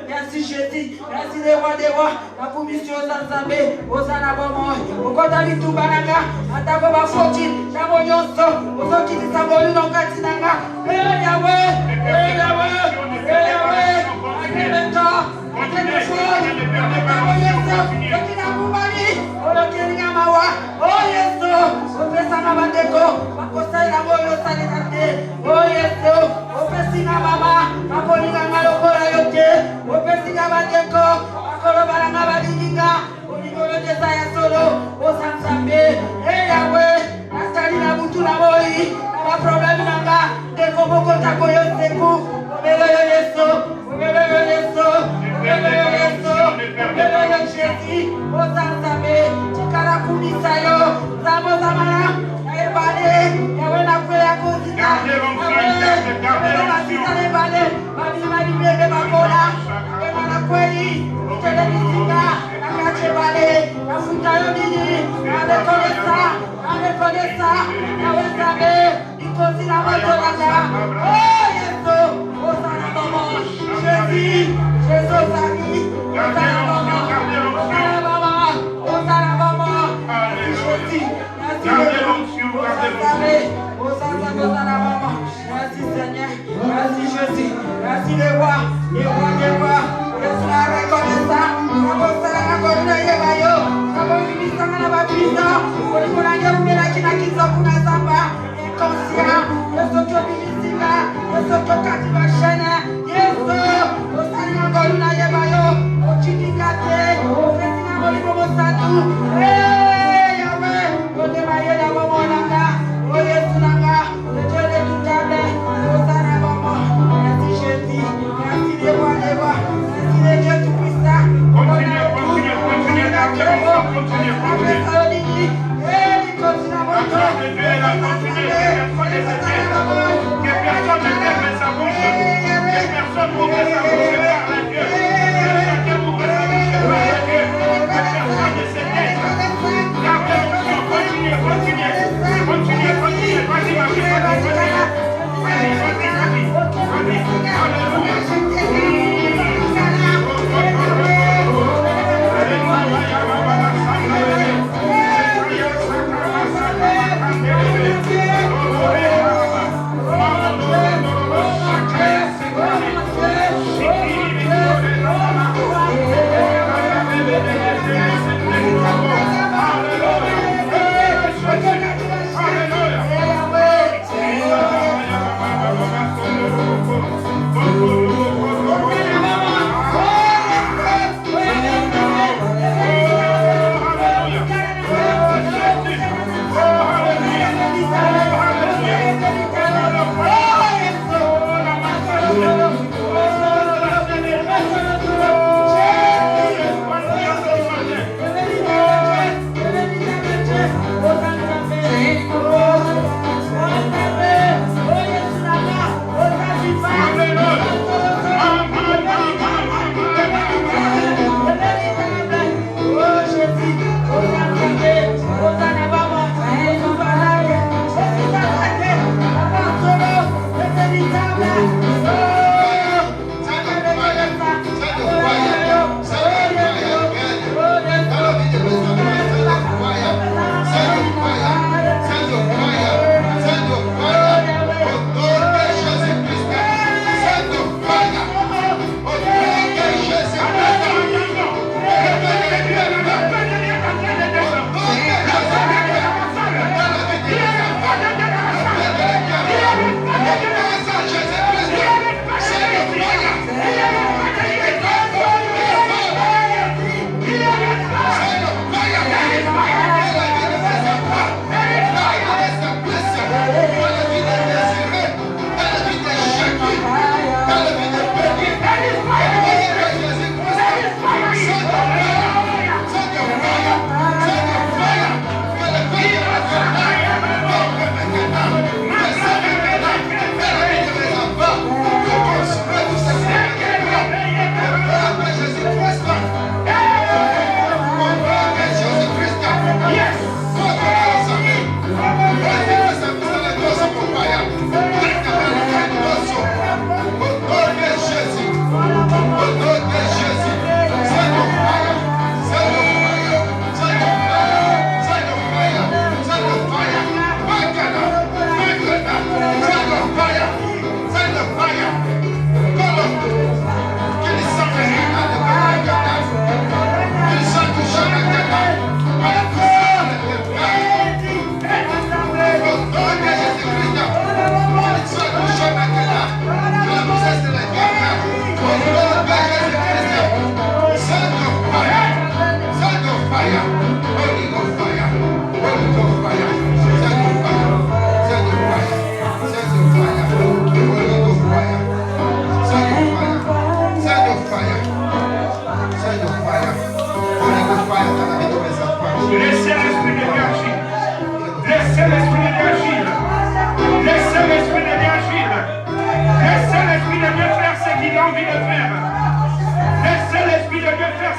Merci Jésus, merci les rois des rois, la commission s'ensemble, Osana Bomo, Okotali Tubananga, Ataboba Fortune, Namoyoso, Osokiti Sabolu Katinanga, Yahweh, Yahweh, Akementa, Akementa, Akinakumani, Olokelinga Mawa, oh yes, Opesana Bandeko, Makosai Namoyo Salikate, oh yes, Opesinga Mama, Makolinga Malokora Yoke, Opesinga Bandeko, Makolobaranga Badinga, Oligolo Desaya Solo, Osansambe, Yahweh, Nastalina Butuna Moi, Naba Problem Nanga, Dekoboko Takoyo Seku, Obelo Yeso, Obelo Yeso, Obelo Yeso, Obelo Yeso, Osansambe, Chikara Kunisayo, Zamo Zamara, Ebale, Yahweh na kwea kozina, Yahweh na sita lebale, Mami bebe makola, Yahweh na kweli, Tele nisika, Nakache bale, Nafuta yodini, Adekonesa, Yahweh sabe, Ikozina matolanda, oh yeso, Osana Bomo, Jésus, Jésus Sami, Osana Bomo, Osana Bomo, Osana Bomo, Jésus, merci Seigneur, merci Jésus, merci les rois des rois, merci la reconnaissance, la corona yebayo, la bonne na baptisa, pour la guerre qui n'a qui s'occupera samba, inconscient, le socio bilisima, le socio katima chene, yeso, au Seigneur corona yebayo, au chitikate, au Seigneur molibo satu, Yahweh, au demaye la bomonanga, au yesunanga, le Dieu de tout âme, au Sarabama, merci Jésus, merci les rois, merci les dieux tout puissants, continuez. Continuez.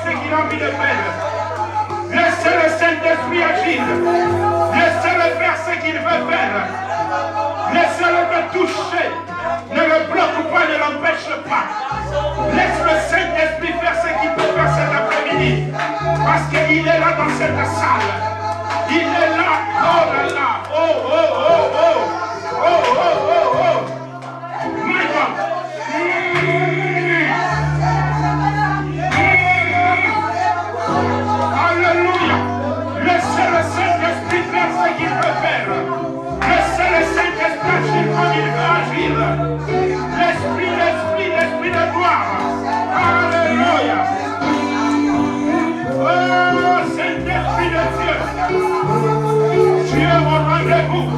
ce qu'il a envie de faire. Laissez le Saint-Esprit agir. Laissez-le faire ce qu'il veut faire. Laissez-le te toucher. Ne le bloque pas, ne l'empêche pas. Laisse le Saint-Esprit faire ce qu'il peut faire cet après-midi. Parce qu'il est là dans cette salle. Il est là. Oh là là. Oh, oh, oh, oh. Oh, oh, oh, oh. My God. Alléluia. Laissez le Saint-Esprit faire ce qu'il veut faire. Laissez le Saint-Esprit agir comme il veut agir. L'Esprit, l'Esprit, l'Esprit de gloire. Alléluia. Oh, Saint-Esprit de Dieu. Dieu est au rendez-vous.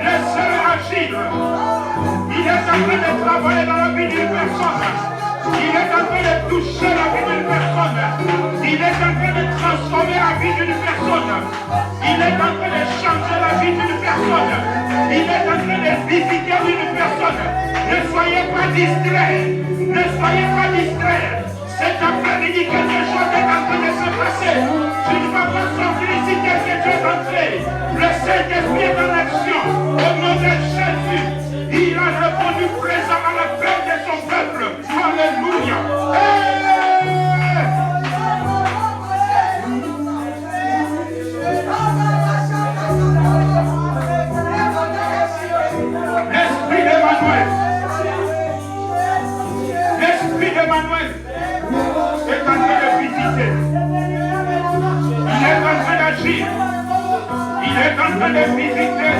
Laissez-le agir. Il est en train de travailler dans la vie d'une personne. Il est en train de toucher la vie d'une personne. Il est en train de transformer la vie d'une personne. Il est en train de changer la vie d'une personne. Il est en train de visiter une personne. Ne soyez pas distraits. Ne soyez pas distraits. Cet après-midi, quelque chose est en train de se passer. Tu ne vas pas sortir ici tel que tu es entré. Le Saint-Esprit est en action. Au nom de Jésus, il a répondu présent à l'appel de son peuple. Alléluia. L'Esprit d'Emmanuel. L'Esprit d'Emmanuel est en train de visiter. Il est en train d'agir. Il est en train de visiter.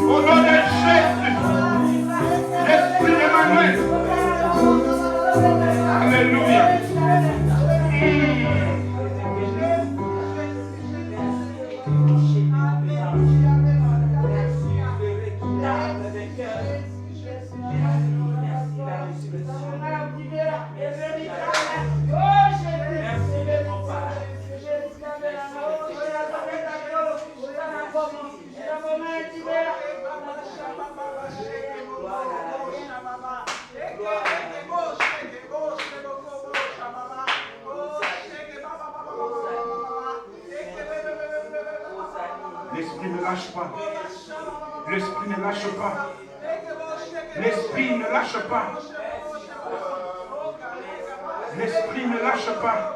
Au nom de Jésus. L'Esprit d'Emmanuel. Alléluia. L'Esprit ne lâche pas. L'Esprit ne lâche pas. L'Esprit ne lâche pas. L'Esprit ne lâche pas.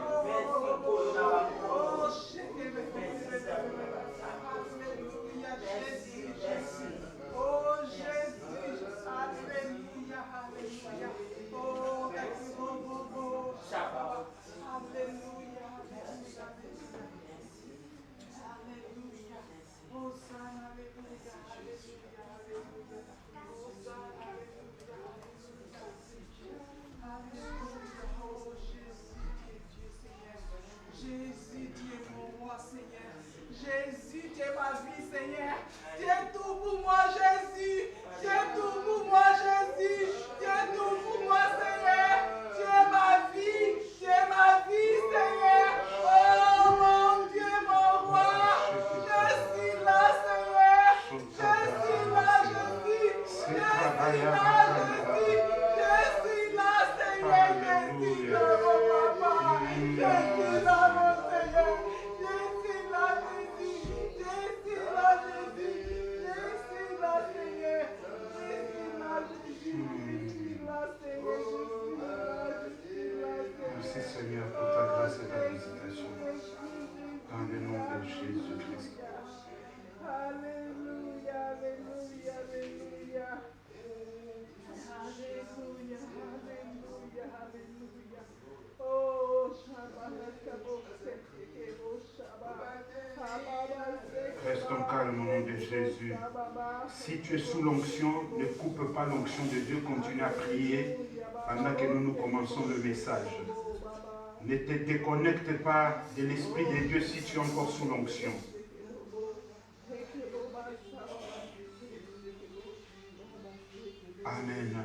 Jésus, tu es ma vie, Seigneur. Tu es tout pour moi, Jésus. Tu es tout pour moi, Jésus. Tu es tout pour moi, Seigneur. Tu es ma vie. Tu es ma vie, Seigneur. Oh mon Dieu, mon roi. Je suis là, Seigneur. Je suis là, Jésus. Je suis là, Jésus. Je suis là, Seigneur. Je suis là, mon papa. Je suis là, mon Seigneur. Merci Seigneur pour ta grâce et ta visitation. Dans le nom de Jésus-Christ. Alléluia, alléluia, alléluia. Alléluia, alléluia, alléluia. Oh, restons calmes au nom de Jésus. Si tu es sous l'onction, ne coupe pas l'onction de Dieu. Continue à prier pendant que nous commençons le message. Ne te déconnecte pas de l'Esprit de Dieu si tu es encore sous l'onction. Amen.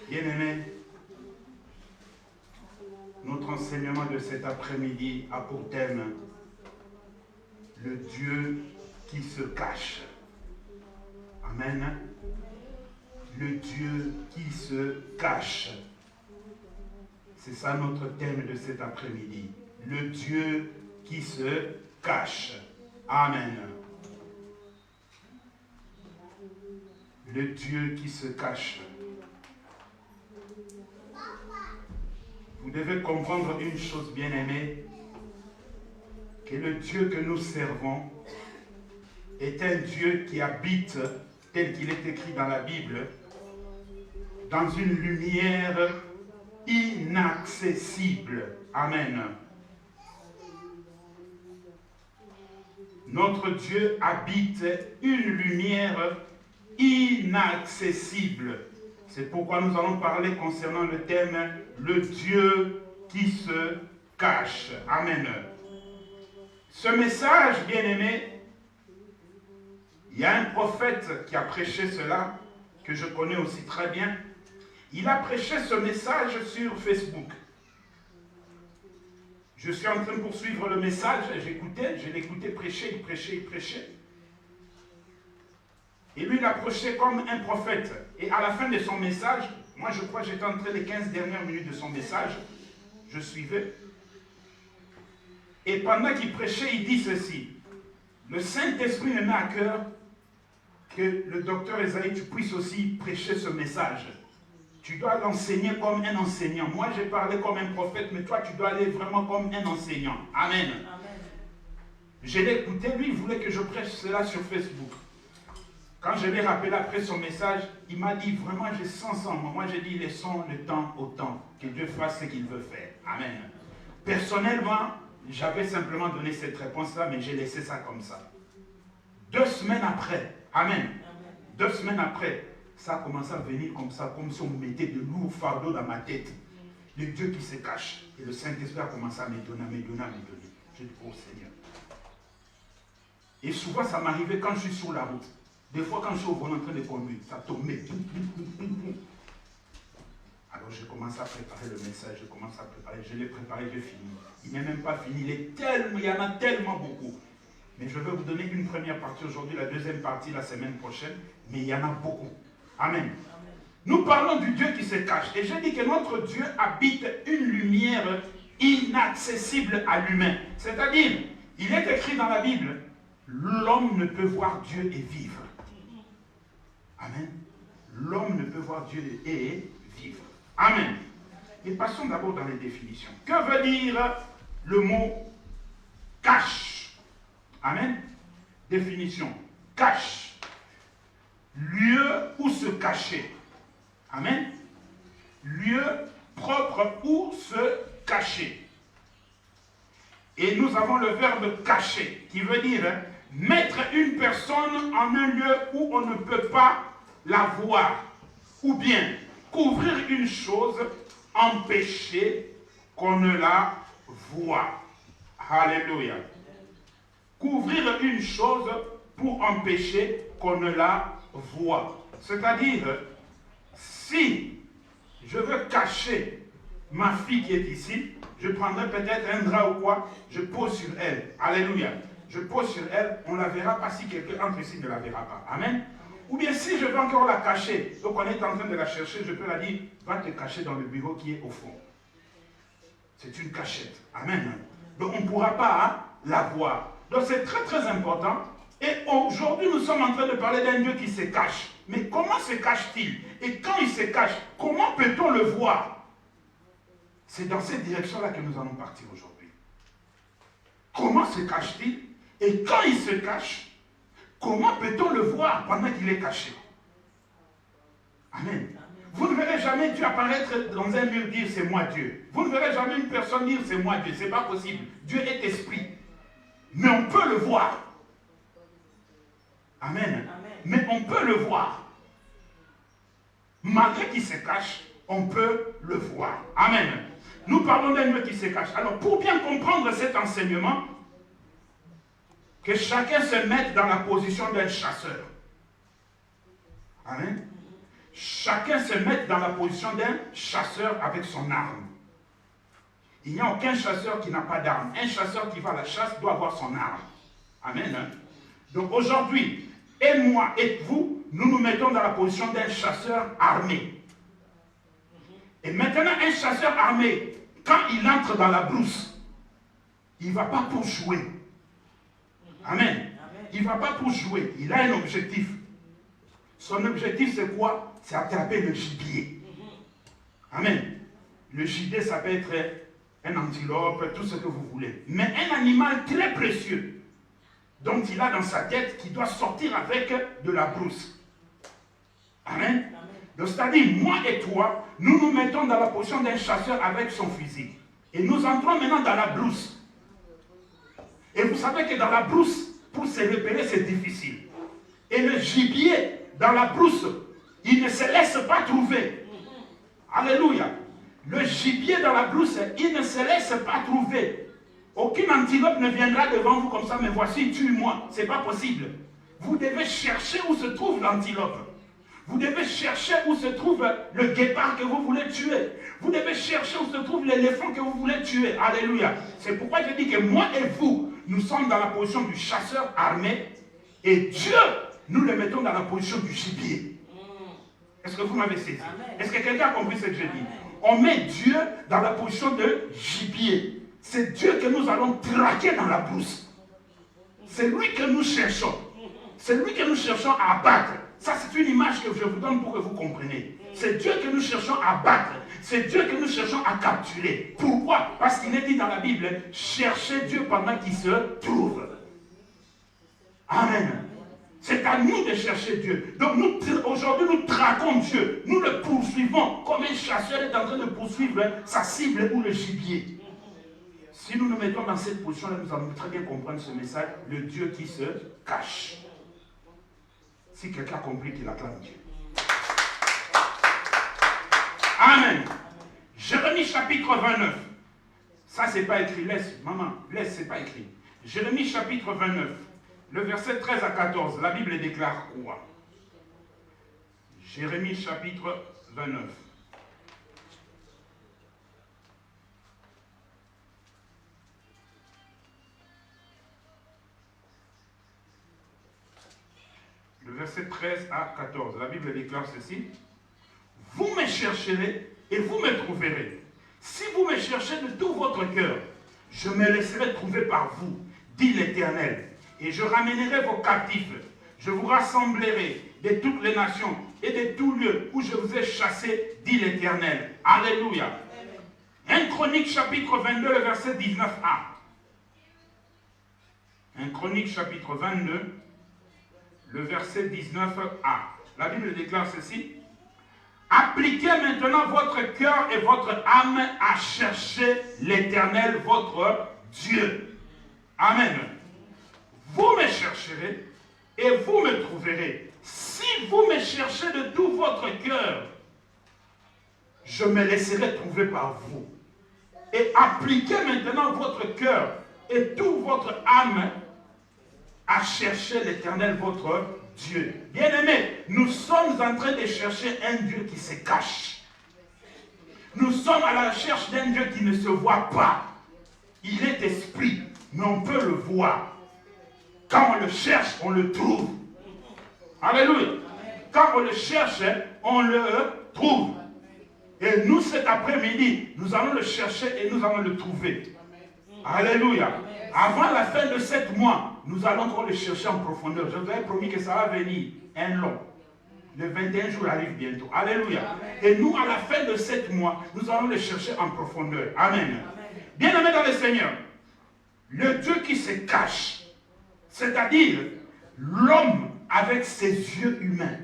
Bien-aimés, notre enseignement de cet après-midi a pour thème le Dieu qui se cache. Amen. Le Dieu qui se cache. C'est ça notre thème de cet après-midi. Le Dieu qui se cache. Amen. Le Dieu qui se cache. Vous devez comprendre une chose, bien-aimée, que le Dieu que nous servons est un Dieu qui habite, tel qu'il est écrit dans la Bible, dans une lumière inaccessible. Amen. Notre Dieu habite une lumière inaccessible. C'est pourquoi nous allons parler concernant le thème « Le Dieu qui se cache ». Amen. Ce message, bien-aimé, il y a un prophète qui a prêché cela, que je connais aussi très bien. Il a prêché ce message sur Facebook. Je suis en train de poursuivre le message, je l'écoutais prêcher, il prêchait. Et lui, il a prêché comme un prophète. Et à la fin de son message, moi je crois que j'étais entre les 15 dernières minutes de son message, je suivais. Et pendant qu'il prêchait, il dit ceci. Le Saint-Esprit me met à cœur que le docteur Esaïe, tu puisses aussi prêcher ce message. Tu dois l'enseigner comme un enseignant. Moi, j'ai parlé comme un prophète, mais toi, tu dois aller vraiment comme un enseignant. Amen. Amen. Je l'ai écouté, lui, il voulait que je prêche cela sur Facebook. Quand je l'ai rappelé après son message, il m'a dit, vraiment, j'ai sens en moi. Moi, j'ai dit, laissons le temps au temps, que Dieu fasse ce qu'il veut faire. Amen. Personnellement, j'avais simplement donné cette réponse-là, mais j'ai laissé ça comme ça. 2 semaines après, amen. 2 semaines après, ça a commencé à venir comme ça, comme si on mettait de lourds fardeaux dans ma tête. Le Dieu qui se cache. Et le Saint-Esprit a commencé à me donner. J'ai dit, oh Seigneur. Et souvent, ça m'arrivait quand je suis sur la route. Des fois, quand je suis au volant en train de conduire, ça tombait. Alors, je commence à préparer le message, je l'ai préparé, j'ai fini. Il n'est même pas fini, il y en a tellement beaucoup. Mais je vais vous donner une première partie aujourd'hui, la deuxième partie la semaine prochaine, mais il y en a beaucoup. Amen. Amen. Nous parlons du Dieu qui se cache. Et je dis que notre Dieu habite une lumière inaccessible à l'humain. C'est-à-dire, il est écrit dans la Bible, l'homme ne peut voir Dieu et vivre. Amen. L'homme ne peut voir Dieu et vivre. Amen. Et passons d'abord dans les définitions. Que veut dire le mot cache? Amen. Définition. Cache. Lieu où se cacher. Amen. Lieu propre où se cacher. Et nous avons le verbe cacher, qui veut dire mettre une personne en un lieu où on ne peut pas la voir. Ou bien couvrir une chose, empêcher qu'on ne la voie. Alléluia. Couvrir une chose pour empêcher qu'on ne la voie. C'est-à-dire, si je veux cacher ma fille qui est ici, je prendrai peut-être un drap ou quoi, je pose sur elle. Alléluia. Je pose sur elle, on ne la verra pas si quelqu'un entre ici ne la verra pas. Amen. Ou bien si je veux encore la cacher, donc on est en train de la chercher, je peux la dire, va te cacher dans le bureau qui est au fond. C'est une cachette. Amen. Donc on ne pourra pas la voir. Donc c'est très très important. Et aujourd'hui nous sommes en train de parler d'un Dieu qui se cache. Mais comment se cache-t-il? Et quand il se cache, comment peut-on le voir? C'est dans cette direction-là que nous allons partir aujourd'hui. Comment se cache-t-il? Et quand il se cache, comment peut-on le voir pendant qu'il est caché? Amen. Vous ne verrez jamais Dieu apparaître dans un mur dire c'est moi Dieu. Vous ne verrez jamais une personne dire c'est moi Dieu. Ce n'est pas possible. Dieu est esprit. Mais on peut le voir. Amen. Amen. Mais on peut le voir. Malgré qu'il se cache, on peut le voir. Amen. Nous parlons d'un Dieu qui se cache. Alors pour bien comprendre cet enseignement, que chacun se mette dans la position d'un chasseur. Amen. Chacun se mette dans la position d'un chasseur avec son arme. Il n'y a aucun chasseur qui n'a pas d'arme. Un chasseur qui va à la chasse doit avoir son arme. Amen. Donc aujourd'hui, et moi et vous, nous nous mettons dans la position d'un chasseur armé. Et maintenant, un chasseur armé, quand il entre dans la brousse, il ne va pas pour jouer. Amen. Il ne va pas pour jouer. Il a un objectif. Son objectif, c'est quoi? C'est attraper le gibier. Amen. Le gibier, ça peut être un antilope, tout ce que vous voulez. Mais un animal très précieux, dont il a dans sa tête, qui doit sortir avec de la brousse. Amen. Donc, c'est-à-dire, moi et toi, nous nous mettons dans la position d'un chasseur avec son fusil. Et nous entrons maintenant dans la brousse. Et vous savez que dans la brousse, pour se repérer, c'est difficile. Et le gibier, dans la brousse, il ne se laisse pas trouver. Alléluia. Le gibier dans la brousse, il ne se laisse pas trouver. Aucune antilope ne viendra devant vous comme ça, mais voici, tue-moi. Ce n'est pas possible. Vous devez chercher où se trouve l'antilope. Vous devez chercher où se trouve le guépard que vous voulez tuer. Vous devez chercher où se trouve l'éléphant que vous voulez tuer. Alléluia. C'est pourquoi je dis que moi et vous, nous sommes dans la position du chasseur armé. Et Dieu, nous le mettons dans la position du gibier. Est-ce que vous m'avez saisi? Est-ce que quelqu'un a compris ce que je dis? On met Dieu dans la position de gibier. C'est Dieu que nous allons traquer dans la brousse. C'est lui que nous cherchons. C'est lui que nous cherchons à abattre. Ça, c'est une image que je vous donne pour que vous compreniez. C'est Dieu que nous cherchons à battre. C'est Dieu que nous cherchons à capturer. Pourquoi? Parce qu'il est dit dans la Bible, cherchez Dieu pendant qu'il se trouve. Amen. C'est à nous de chercher Dieu. Donc aujourd'hui, nous traquons Dieu. Nous le poursuivons comme un chasseur est en train de poursuivre sa cible ou le gibier. Si nous nous mettons dans cette position-là, nous allons très bien comprendre ce message, le Dieu qui se cache. Si quelqu'un a compris qu'il acclame Dieu. Amen. Jérémie chapitre 29. Ça, c'est pas écrit. Laisse, maman, laisse, c'est pas écrit. Jérémie chapitre 29. Le verset 13 à 14. La Bible déclare quoi? Jérémie chapitre 29. Le verset 13 à 14, la Bible déclare ceci. Vous me chercherez et vous me trouverez. Si vous me cherchez de tout votre cœur, je me laisserai trouver par vous, dit l'Éternel. Et je ramènerai vos captifs. Je vous rassemblerai de toutes les nations et de tous lieux où je vous ai chassés, dit l'Éternel. Alléluia. 1 Chronique chapitre 22, le verset 19a. 1 Chronique chapitre 22, le verset 19a. La Bible déclare ceci. Appliquez maintenant votre cœur et votre âme à chercher l'Éternel, votre Dieu. Amen. Vous me chercherez et vous me trouverez. Si vous me cherchez de tout votre cœur, je me laisserai trouver par vous. Et appliquez maintenant votre cœur et toute votre âme à chercher l'Éternel, votre Dieu. Bien-aimés, nous sommes en train de chercher un Dieu qui se cache. Nous sommes à la recherche d'un Dieu qui ne se voit pas. Il est esprit, mais on peut le voir. Quand on le cherche, on le trouve. Alléluia. Quand on le cherche, on le trouve. Et nous, cet après-midi, nous allons le chercher et nous allons le trouver. Alléluia. Avant la fin de 7 mois, nous allons encore le chercher en profondeur. Je vous avais promis que ça va venir un long. Le 21 jours arrive bientôt. Alléluia. Et nous, à la fin de 7 mois, nous allons le chercher en profondeur. Amen. Bien-aimés dans le Seigneur, le Dieu qui se cache, c'est-à-dire l'homme avec ses yeux humains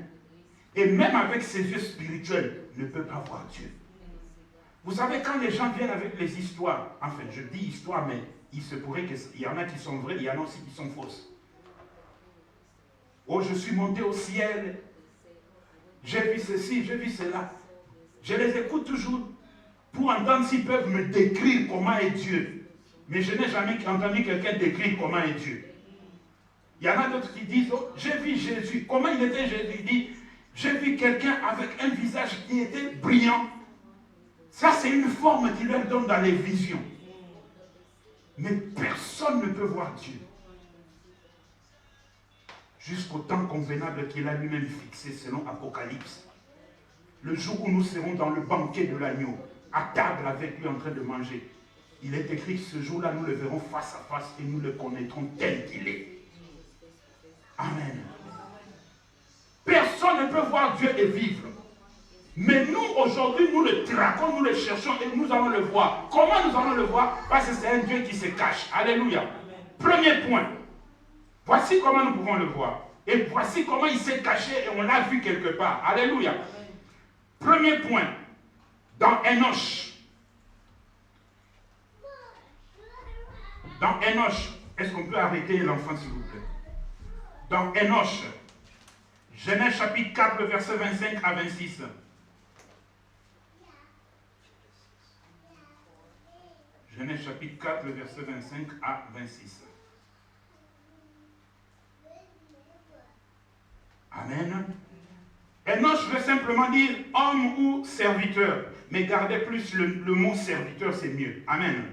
et même avec ses yeux spirituels ne peut pas voir Dieu. Vous savez, quand les gens viennent avec les histoires, enfin je dis histoire, mais il se pourrait qu'il y en a qui sont vraies, il y en a aussi qui sont fausses. Oh, je suis monté au ciel, j'ai vu ceci, j'ai vu cela. Je les écoute toujours pour entendre s'ils peuvent me décrire comment est Dieu. Mais je n'ai jamais entendu quelqu'un décrire comment est Dieu. Il y en a d'autres qui disent, oh, j'ai vu Jésus. Comment il était Jésus? Il dit, j'ai vu quelqu'un avec un visage qui était brillant. Ça, c'est une forme qu'il leur donne dans les visions. Mais personne ne peut voir Dieu. jusqu'au temps convenable qu'il a lui-même fixé selon Apocalypse. Le jour où nous serons dans le banquet de l'agneau, à table avec lui en train de manger. Il est écrit que ce jour-là, nous le verrons face à face et nous le connaîtrons tel qu'il est. Amen. Personne ne peut voir Dieu et vivre. Mais nous, aujourd'hui, nous le traquons, nous le cherchons et nous allons le voir. Comment nous allons le voir? Parce que c'est un Dieu qui se cache. Alléluia. Premier point. Voici comment nous pouvons le voir. Et voici comment il s'est caché et on l'a vu quelque part. Alléluia. Premier point. Dans Enoch. Dans Enoch. Est-ce qu'on peut arrêter l'enfant s'il vous plaît? Dans Enoch. Genèse chapitre 4, verset 25 à 26. Genèse chapitre 4, verset 25 à 26. Amen. Enoch veut simplement dire homme ou serviteur. Mais gardez plus le mot serviteur, c'est mieux. Amen.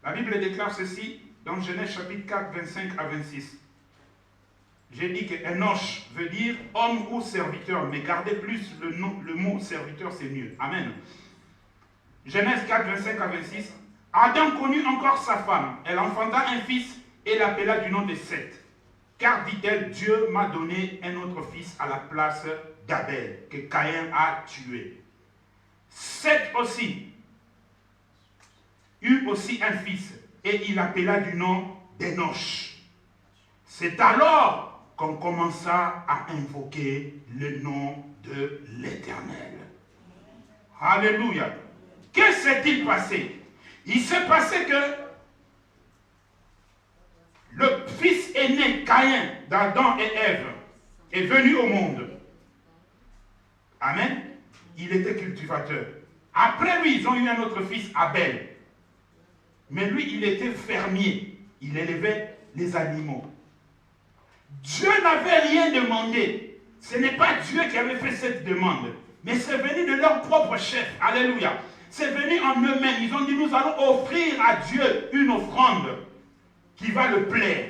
La Bible déclare ceci dans Genèse chapitre 4, 25 à 26. J'ai dit que Enoch veut dire homme ou serviteur. Mais gardez plus le mot serviteur, c'est mieux. Amen. Genèse 4, 25 à 26. Adam connut encore sa femme. Elle enfanta un fils et l'appela du nom de Seth. Car, dit-elle, Dieu m'a donné un autre fils à la place d'Abel, que Caïn a tué. Seth aussi eut aussi un fils, et il l'appela du nom d'Enoch. C'est alors qu'on commença à invoquer le nom de l'Éternel. Alléluia. Que s'est-il passé? Il s'est passé que le fils aîné, Caïn, d'Adam et Ève, est venu au monde. Amen. Il était cultivateur. Après lui, ils ont eu un autre fils, Abel. Mais lui, il était fermier. Il élevait les animaux. Dieu n'avait rien demandé. Ce n'est pas Dieu qui avait fait cette demande. Mais c'est venu de leur propre chef. Alléluia. C'est venu en eux-mêmes. Ils ont dit, nous allons offrir à Dieu une offrande qui va le plaire.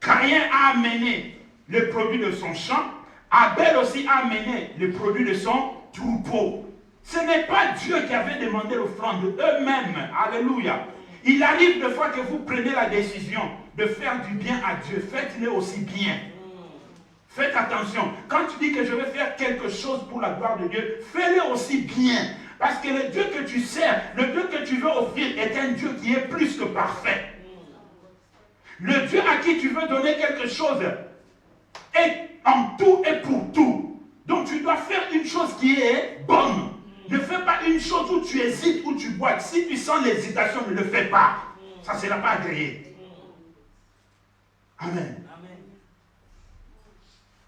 Caïn a amené le produit de son champ. Abel aussi a amené le produit de son troupeau. Ce n'est pas Dieu qui avait demandé l'offrande, eux-mêmes. Alléluia. Il arrive des fois que vous prenez la décision de faire du bien à Dieu. Faites-le aussi bien. Faites attention. Quand tu dis que je vais faire quelque chose pour la gloire de Dieu, fais-le aussi bien. Parce que le Dieu que tu sers, le Dieu que tu veux offrir est un Dieu qui est plus que parfait. Le Dieu à qui tu veux donner quelque chose est en tout et pour tout. Donc tu dois faire une chose qui est bonne. Ne fais pas une chose où tu hésites, où tu boites. Si tu sens l'hésitation, ne le fais pas. Ça ne sera pas agréé. Amen.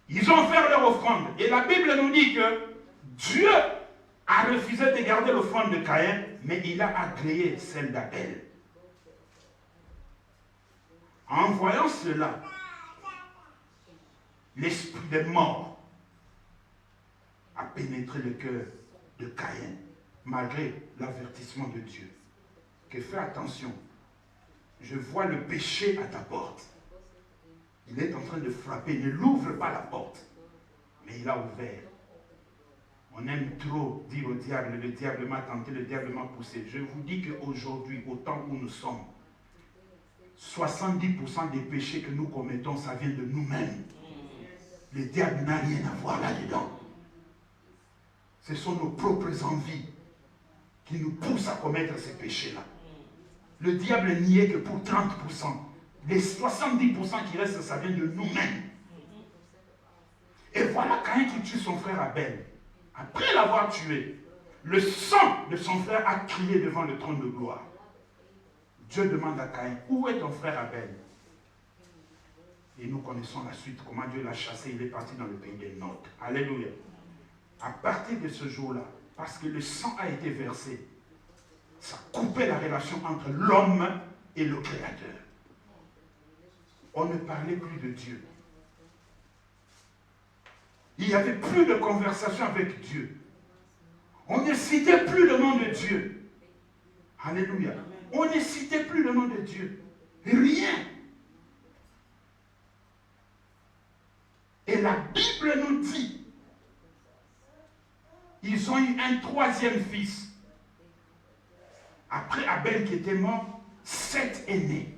Ils ont fait leur offrande. Et la Bible nous dit que Dieu a refusé de garder l'offrande de Caïn, mais il a agréé celle d'Abel. En voyant cela, l'esprit des morts a pénétré le cœur de Caïn, malgré l'avertissement de Dieu. Que fais attention, je vois le péché à ta porte. Il est en train de frapper, ne l'ouvre pas la porte. Mais il a ouvert. On aime trop dire au diable, le diable m'a tenté, le diable m'a poussé. Je vous dis qu'aujourd'hui, au temps où nous sommes, 70% des péchés que nous commettons, ça vient de nous-mêmes. Le diable n'a rien à voir là-dedans. Ce sont nos propres envies qui nous poussent à commettre ces péchés-là. Le diable n'y est que pour 30%. Les 70% qui restent, ça vient de nous-mêmes. Et voilà Caïn qui tue son frère Abel. Après l'avoir tué, le sang de son frère a crié devant le trône de gloire. Dieu demande à Caïn, où est ton frère Abel? Et nous connaissons la suite, comment Dieu l'a chassé, il est parti dans le pays des Nord. Alléluia. À partir de ce jour-là, parce que le sang a été versé, ça coupait la relation entre l'homme et le Créateur. On ne parlait plus de Dieu. Il n'y avait plus de conversation avec Dieu. On ne citait plus le nom de Dieu. Alléluia. On ne citait plus le nom de Dieu. Rien. ils ont eu un troisième fils. Après Abel qui était mort, Seth est né.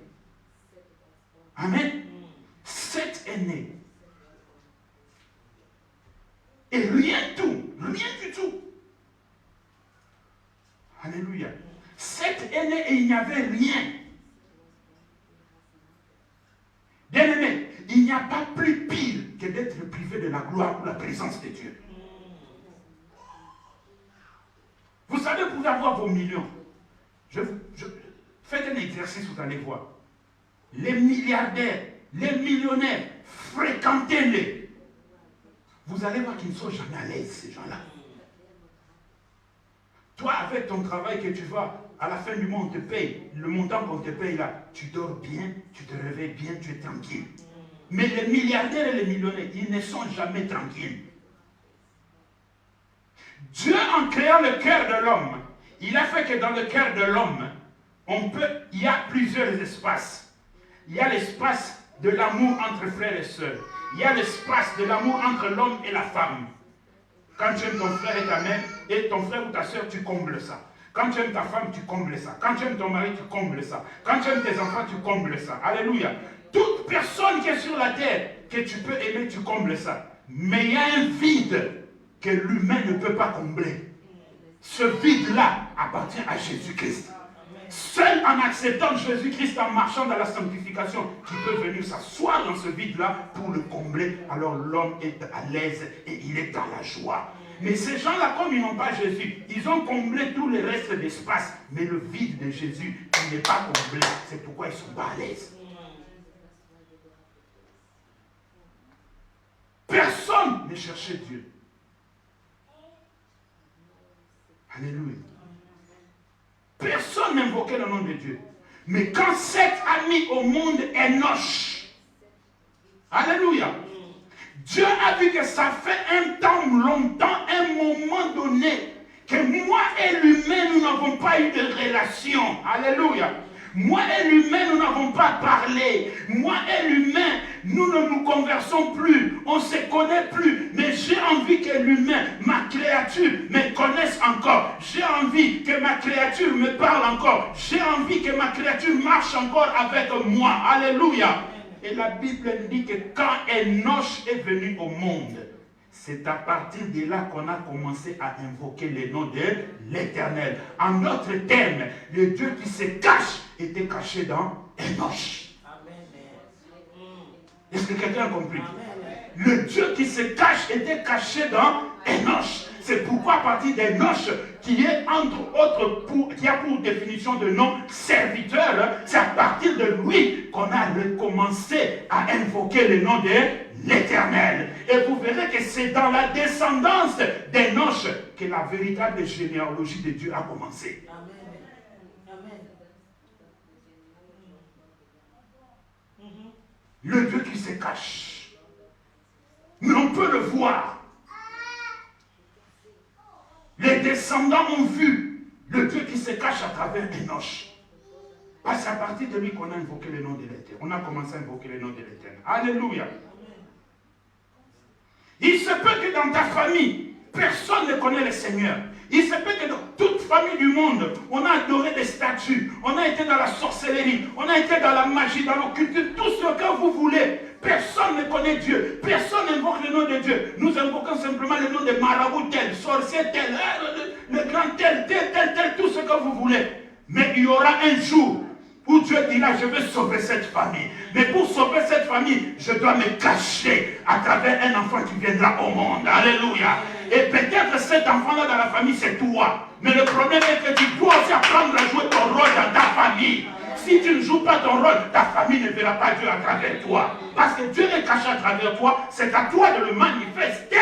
Amen. Seth est né. Et rien du tout. Alléluia. Seth est né et il n'y avait rien. Bien-aimé, il n'y a pas plus pire que d'être privé de la gloire ou la présence de Dieu. Vous savez, vous pouvez avoir vos millions. Faites un exercice, vous allez voir. Les milliardaires, les millionnaires, fréquentez-les. Vous allez voir qu'ils ne sont jamais à l'aise, ces gens-là. Toi, avec ton travail que tu vas, à la fin du mois, on te paye. Le montant qu'on te paye là, tu dors bien, tu te réveilles bien, tu es tranquille. Mais les milliardaires et les millionnaires, ils ne sont jamais tranquilles. Dieu, en créant le cœur de l'homme, il a fait que dans le cœur de l'homme, il y a plusieurs espaces. Il y a l'espace de l'amour entre frères et sœurs. Il y a l'espace de l'amour entre l'homme et la femme. Quand tu aimes ton frère et ta mère, et ton frère ou ta soeur, tu combles ça. Quand tu aimes ta femme, tu combles ça. Quand tu aimes ton mari, tu combles ça. Quand tu aimes tes enfants, tu combles ça. Alléluia. Toute personne qui est sur la terre, que tu peux aimer, tu combles ça. Mais il y a un vide que l'humain ne peut pas combler. Ce vide-là appartient à Jésus-Christ. Seul en acceptant Jésus-Christ, en marchant dans la sanctification, tu peux venir s'asseoir dans ce vide-là pour le combler. Alors l'homme est à l'aise et il est dans la joie. Mais ces gens-là, comme ils n'ont pas Jésus, ils ont comblé tout le reste d'espace. Mais le vide de Jésus, il n'est pas comblé. C'est pourquoi ils ne sont pas à l'aise. Personne ne cherchait Dieu. Alléluia. Personne n'invoquait le nom de Dieu. Mais quand Seth a mis au monde Enoch, alléluia, Dieu a vu que ça fait un temps longtemps, un moment donné, que moi et l'humain, nous n'avons pas eu de relation. Alléluia. Moi et l'humain, nous n'avons pas parlé. Moi et l'humain, nous ne nous conversons plus. On ne se connaît plus. Mais j'ai envie que l'humain, ma créature, me connaisse encore. J'ai envie que ma créature me parle encore. J'ai envie que ma créature marche encore avec moi. Alléluia. Et la Bible dit que quand Enoch est venu au monde, c'est à partir de là qu'on a commencé à invoquer le nom de l'Éternel. En d'autres termes, le Dieu qui se cache était caché dans Enoch. Est-ce que quelqu'un a compris? Le Dieu qui se cache était caché dans Enoch. C'est pourquoi à partir d'Enoch, qui est entre autres, qui a pour définition de nom serviteur, c'est à partir de lui qu'on a recommencé à invoquer le nom de l'Éternel. Et vous verrez que c'est dans la descendance d'Enoch que la véritable généalogie de Dieu a commencé. Le Dieu qui se cache. Mais on peut le voir. Les descendants ont vu le Dieu qui se cache à travers Enoch. Parce que c'est à partir de lui qu'on a invoqué le nom de l'Éternel. On a commencé à invoquer le nom de l'Éternel. Alléluia. Il se peut que dans ta famille, personne ne connaît le Seigneur. Il se peut que dans toute famille du monde, on a adoré des statues, on a été dans la sorcellerie, on a été dans la magie, dans l'occultisme, tout ce que vous voulez. Personne ne connaît Dieu, personne n'invoque le nom de Dieu. Nous invoquons simplement le nom de marabout tel, sorcier tel, le grand tel, tout ce que vous voulez. Mais il y aura un jour où Dieu dira, je vais sauver cette famille. Mais pour sauver cette famille, je dois me cacher à travers un enfant qui viendra au monde. Alléluia. Et peut-être cet enfant-là dans la famille, c'est toi. Mais le problème est que tu dois aussi apprendre à jouer ton rôle dans ta famille. Si tu ne joues pas ton rôle, ta famille ne verra pas Dieu à travers toi. Parce que Dieu est caché à travers toi, c'est à toi de le manifester.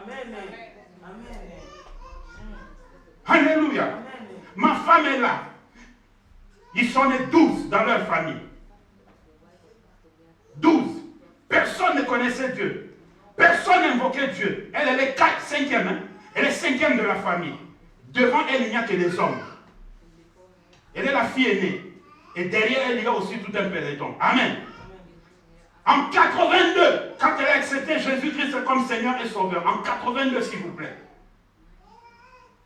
Amen. Alléluia. Amen. Ma femme est là. Ils sont nés 12 dans leur famille. 12. Personne ne connaissait Dieu. Personne n'invoquait Dieu. Elle est 5e. Hein? Elle est 5e de la famille. Devant elle, il n'y a que les hommes. Elle est la fille aînée. Et derrière elle, il y a aussi tout un peloton. Amen. En 82, quand elle a accepté Jésus-Christ comme Seigneur et Sauveur, en 82 s'il vous plaît,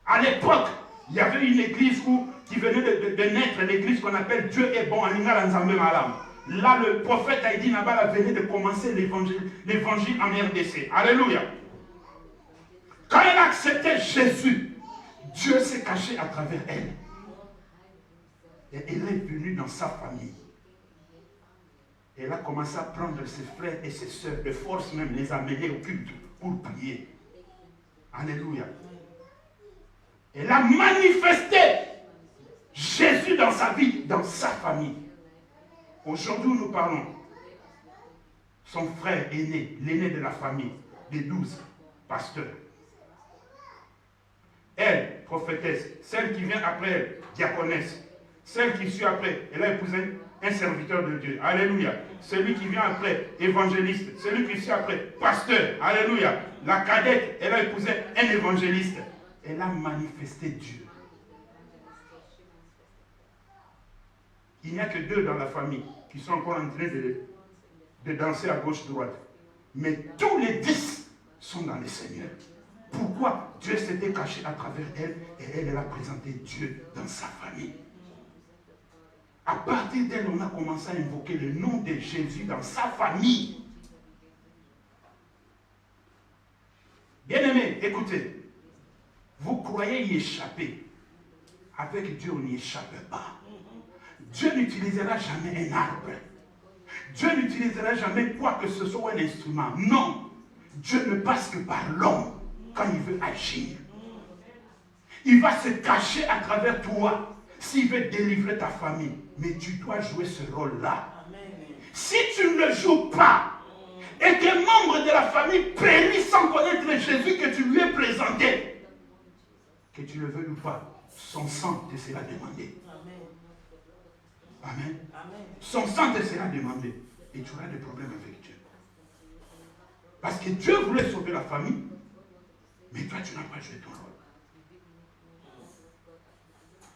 À l'époque, il y avait une église qui venait de naître, l'église qu'on appelle Dieu est bon, en Ingal Nzambe Malam. Là, le prophète Haïdi Nabala venait de commencer l'évangile en RDC. Alléluia. Quand elle a accepté Jésus, Dieu s'est caché à travers elle. Et elle est venue dans sa famille. Elle a commencé à prendre ses frères et ses soeurs, de force même, les amener au culte pour prier. Alléluia. Elle a manifesté Jésus dans sa vie, dans sa famille. Aujourd'hui, nous parlons. Son frère aîné, l'aîné de la famille, des 12 pasteurs. Elle, prophétesse, celle qui vient après elle, diaconesse. Celle qui suit après, elle a épousé un serviteur de Dieu. Alléluia. Celui qui vient après, évangéliste. Celui qui suit après, pasteur. Alléluia. La cadette, elle a épousé un évangéliste. Elle a manifesté Dieu. Il n'y a que 2 dans la famille qui sont encore en train de danser à gauche-droite. Mais tous les 10 sont dans le Seigneur. Pourquoi? Dieu s'était caché à travers elle et elle a présenté Dieu dans sa famille. À partir d'elle, on a commencé à invoquer le nom de Jésus dans sa famille. Bien-aimés, écoutez. Vous croyez y échapper. Avec Dieu, on n'y échappe pas. Dieu n'utilisera jamais un arbre. Dieu n'utilisera jamais quoi que ce soit un instrument. Non. Dieu ne passe que par l'homme quand il veut agir. Il va se cacher à travers toi s'il veut délivrer ta famille. Mais tu dois jouer ce rôle-là. Si tu ne le joues pas et que membre de la famille périssent sans connaître Jésus que tu lui as présenté, que tu le veuilles ou pas, son sang te sera demandé. Amen. Amen. Son sang te sera demandé. Et tu auras des problèmes avec Dieu. Parce que Dieu voulait sauver la famille, mais toi tu n'as pas joué ton rôle.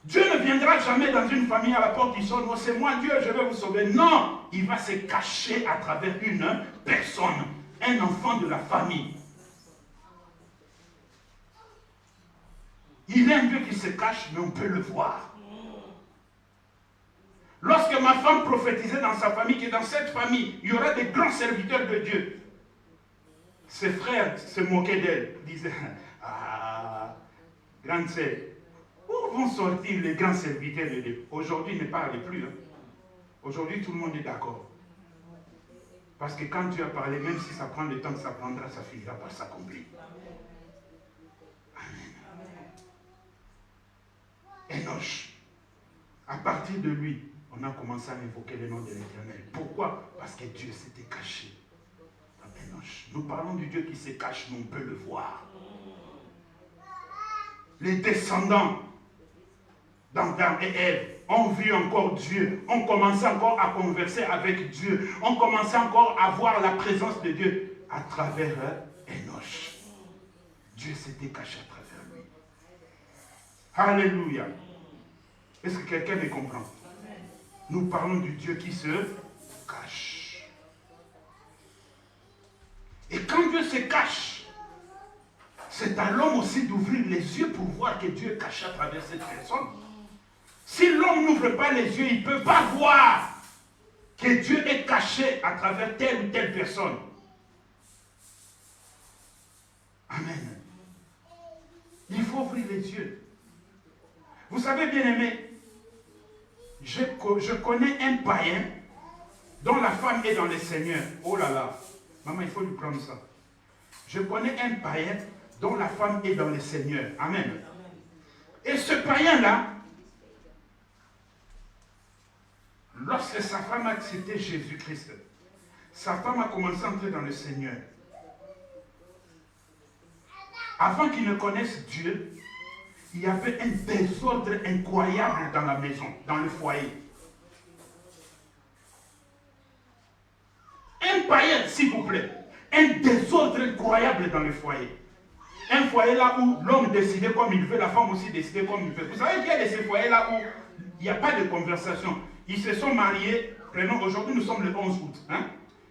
Dieu ne viendra jamais dans une famille à la porte, il sonne, c'est moi Dieu, je vais vous sauver. Non, il va se cacher à travers une personne, un enfant de la famille. Il est un Dieu qui se cache, mais on peut le voir. Lorsque ma femme prophétisait dans sa famille, que dans cette famille, il y aura des grands serviteurs de Dieu, ses frères se moquaient d'elle, disaient, ah, grande sœur, où vont sortir les grands serviteurs de Dieu? Aujourd'hui, il ne parle plus. Hein. Aujourd'hui, tout le monde est d'accord. Parce que quand Dieu a parlé, même si ça prend le temps que ça prendra, ça finira par s'accomplir. Enoch, à partir de lui, on a commencé à invoquer le nom de l'Éternel. Pourquoi? Parce que Dieu s'était caché dans Enoch. Nous parlons du Dieu qui se cache, mais on peut le voir. Les descendants d'Adam et Ève ont vu encore Dieu, ont commencé encore à converser avec Dieu, ont commencé encore à voir la présence de Dieu à travers Enoch. Dieu s'était caché à travers lui. Alléluia. Est-ce que quelqu'un me comprend? Nous parlons du Dieu qui se cache. Et quand Dieu se cache, c'est à l'homme aussi d'ouvrir les yeux pour voir que Dieu est caché à travers cette personne. Si l'homme n'ouvre pas les yeux, il ne peut pas voir que Dieu est caché à travers telle ou telle personne. Amen. Il faut ouvrir les yeux. Vous savez, bien aimé, je connais un païen dont la femme est dans le Seigneur. Oh là là, maman, il faut lui prendre ça. Je connais un païen dont la femme est dans le Seigneur. Amen. Et ce païen-là, lorsque sa femme a accepté Jésus-Christ, sa femme a commencé à entrer dans le Seigneur. Avant qu'il ne connaisse Dieu, il y avait un désordre incroyable dans la maison, dans le foyer. Un païen, s'il vous plaît, un désordre incroyable dans le foyer. Un foyer là où l'homme décidait comme il veut, la femme aussi décidait comme il veut. Vous savez qu'il y a de ces foyers là où il n'y a pas de conversation. Ils se sont mariés, prenons, aujourd'hui nous sommes le 11 août. Hein?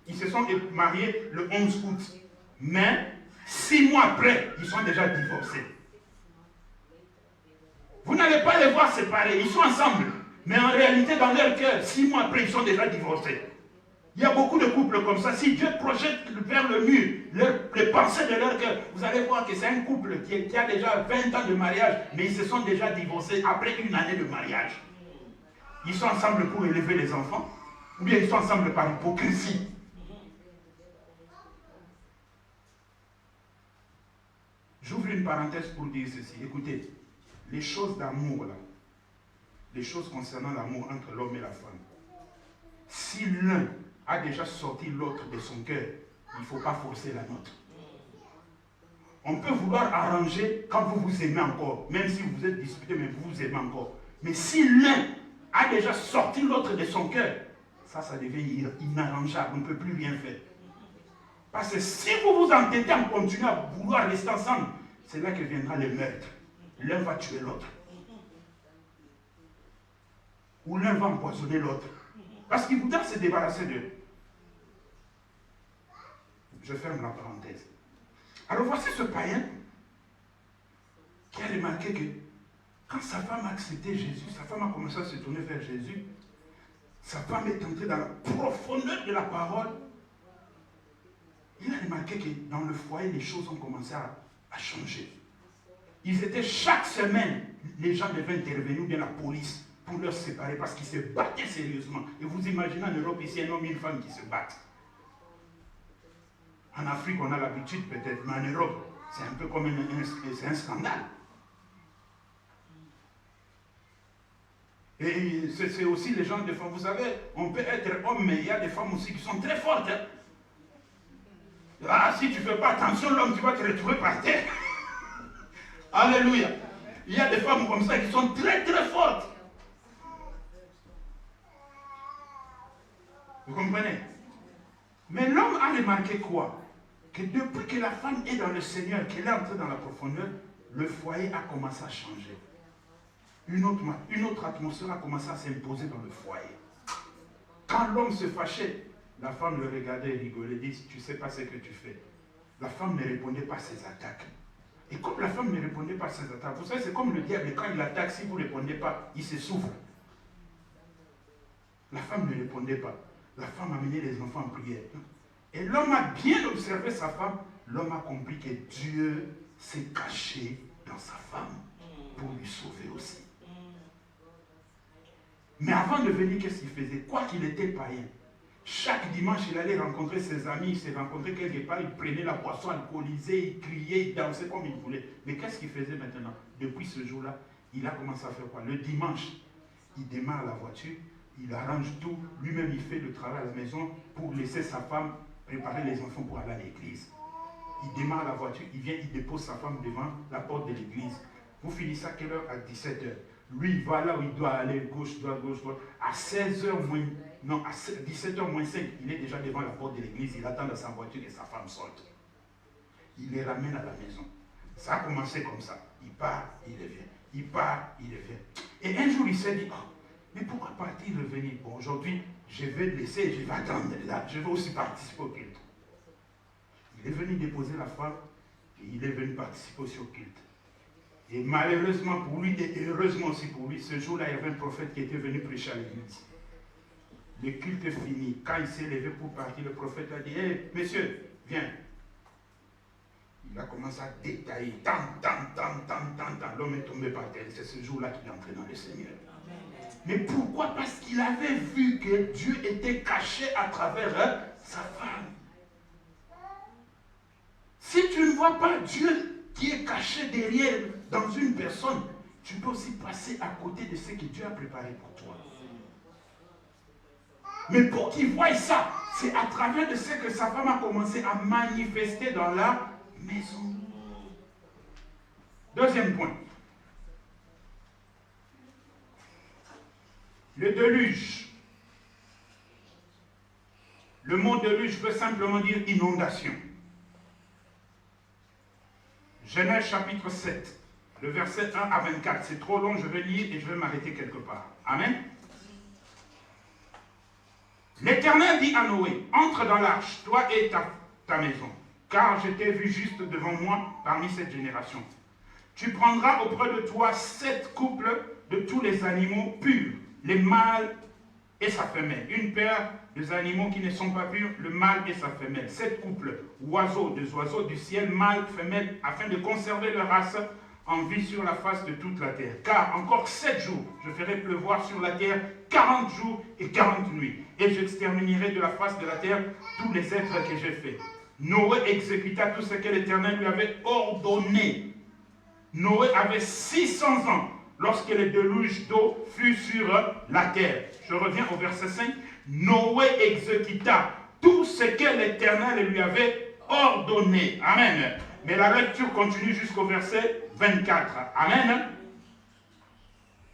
Ils se sont mariés le 11 août. Mais 6 mois après, ils sont déjà divorcés. Vous n'allez pas les voir séparés, ils sont ensemble. Mais en réalité, dans leur cœur, 6 mois après, ils sont déjà divorcés. Il y a beaucoup de couples comme ça. Si Dieu projette vers le mur les pensées de leur cœur, vous allez voir que c'est un couple qui a déjà 20 ans de mariage, mais ils se sont déjà divorcés après 1 année de mariage. Ils sont ensemble pour élever les enfants, ou bien ils sont ensemble par hypocrisie. J'ouvre une parenthèse pour dire ceci. Écoutez, les choses d'amour là, les choses concernant l'amour entre l'homme et la femme, si l'un a déjà sorti l'autre de son cœur, il ne faut pas forcer la nôtre. On peut vouloir arranger quand vous vous aimez encore, même si vous êtes disputé, mais vous vous aimez encore. Mais si l'un a déjà sorti l'autre de son cœur, ça devient inarrangeable, on ne peut plus rien faire. Parce que si vous vous entêtez à continuer à vouloir rester ensemble, c'est là que viendra le meurtre. L'un va tuer l'autre. Ou l'un va empoisonner l'autre. Parce qu'il voudra se débarrasser d'eux. Je ferme la parenthèse. Alors voici ce païen qui a remarqué que quand sa femme a accepté Jésus, sa femme a commencé à se tourner vers Jésus, sa femme est entrée dans la profondeur de la parole. Il a remarqué que dans le foyer, les choses ont commencé à changer. Ils étaient chaque semaine, les gens devaient intervenir, ou bien la police, pour leur séparer, parce qu'ils se battaient sérieusement. Et vous imaginez en Europe, ici, un homme et une femme qui se battent. En Afrique, on a l'habitude peut-être, mais en Europe, c'est un peu comme un scandale. Et c'est aussi les gens de femmes. Vous savez, on peut être homme, mais il y a des femmes aussi qui sont très fortes. Hein? Ah, si tu ne fais pas attention, l'homme, tu vas te retrouver par terre. Alléluia. Il y a des femmes comme ça qui sont très très fortes. Vous comprenez? Mais l'homme a remarqué quoi? Que depuis que la femme est dans le Seigneur, qu'elle est entrée dans la profondeur, le foyer a commencé à changer. Une autre atmosphère a commencé à s'imposer dans le foyer. Quand l'homme se fâchait, la femme le regardait et rigolait, dit, tu ne sais pas ce que tu fais. La femme ne répondait pas à ses attaques. Et comme la femme ne répondait pas à ses attaques, vous savez, c'est comme le diable, quand il attaque, si vous ne répondez pas, il se souffre. La femme ne répondait pas. La femme a mené les enfants en prière. Et l'homme a bien observé sa femme. L'homme a compris que Dieu s'est caché dans sa femme pour lui sauver aussi. Mais avant de venir, qu'est-ce qu'il faisait? Quoi qu'il était païen, chaque dimanche, il allait rencontrer ses amis, il s'est rencontré quelque part, il prenait la boisson alcoolisée, il criait, il dansait comme il voulait. Mais qu'est-ce qu'il faisait maintenant? Depuis ce jour-là, il a commencé à faire quoi? Le dimanche, il démarre la voiture, il arrange tout, lui-même il fait le travail à la maison pour laisser sa femme préparer les enfants pour aller à l'église. Il démarre la voiture, il vient, il dépose sa femme devant la porte de l'église. Vous finissez à quelle heure? À 17h. Lui, il va là où il doit aller, gauche, droite, gauche, droite. À 16h moins, non, à 17h moins 5, il est déjà devant la porte de l'église, il attend dans sa voiture que sa femme sorte. Il les ramène à la maison. Ça a commencé comme ça. Il part, il revient. Il part, il revient. Et un jour, il s'est dit, oh, mais pourquoi partir, revenir? Bon, aujourd'hui, je vais le laisser, je vais attendre là. Je vais aussi participer au culte. Il est venu déposer la femme et il est venu participer aussi au culte. Et malheureusement pour lui, et heureusement aussi pour lui, ce jour-là, il y avait un prophète qui était venu prêcher à l'église. Le culte est fini. Quand il s'est levé pour partir, le prophète a dit, hé, monsieur, viens. Il a commencé à détailler, l'homme est tombé par terre. C'est ce jour-là qu'il est entré dans le Seigneur. Mais pourquoi? Parce qu'il avait vu que Dieu était caché à travers sa femme. Si tu ne vois pas Dieu qui est caché derrière dans une personne, tu peux aussi passer à côté de ce que Dieu a préparé pour toi. Mais pour qu'il voie ça, c'est à travers de ce que sa femme a commencé à manifester dans la maison. Deuxième point. Le déluge. Le mot déluge veut simplement dire inondation. Genèse chapitre 7, le verset 1 à 24. C'est trop long, je vais lire et je vais m'arrêter quelque part. Amen. L'Éternel dit à Noé, entre dans l'arche, toi et ta maison, car je t'ai vu juste devant moi parmi cette génération. Tu prendras auprès de toi 7 couples de tous les animaux purs, les mâles et sa femelle. Une paire des animaux qui ne sont pas purs, le mâle et sa femelle. 7 couples, oiseaux, des oiseaux du ciel, mâles, femelles, afin de conserver leur race en vie sur la face de toute la terre. Car encore 7 jours, je ferai pleuvoir sur la terre 40 jours et 40 nuits. Et j'exterminerai de la face de la terre tous les êtres que j'ai faits. Noé exécuta tout ce que l'Éternel lui avait ordonné. Noé avait 600 ans lorsque le déluge d'eau fut sur la terre. Je reviens au verset 5. Noé exécuta tout ce que l'Éternel lui avait ordonné. Amen. Mais la lecture continue jusqu'au verset 24. Amen.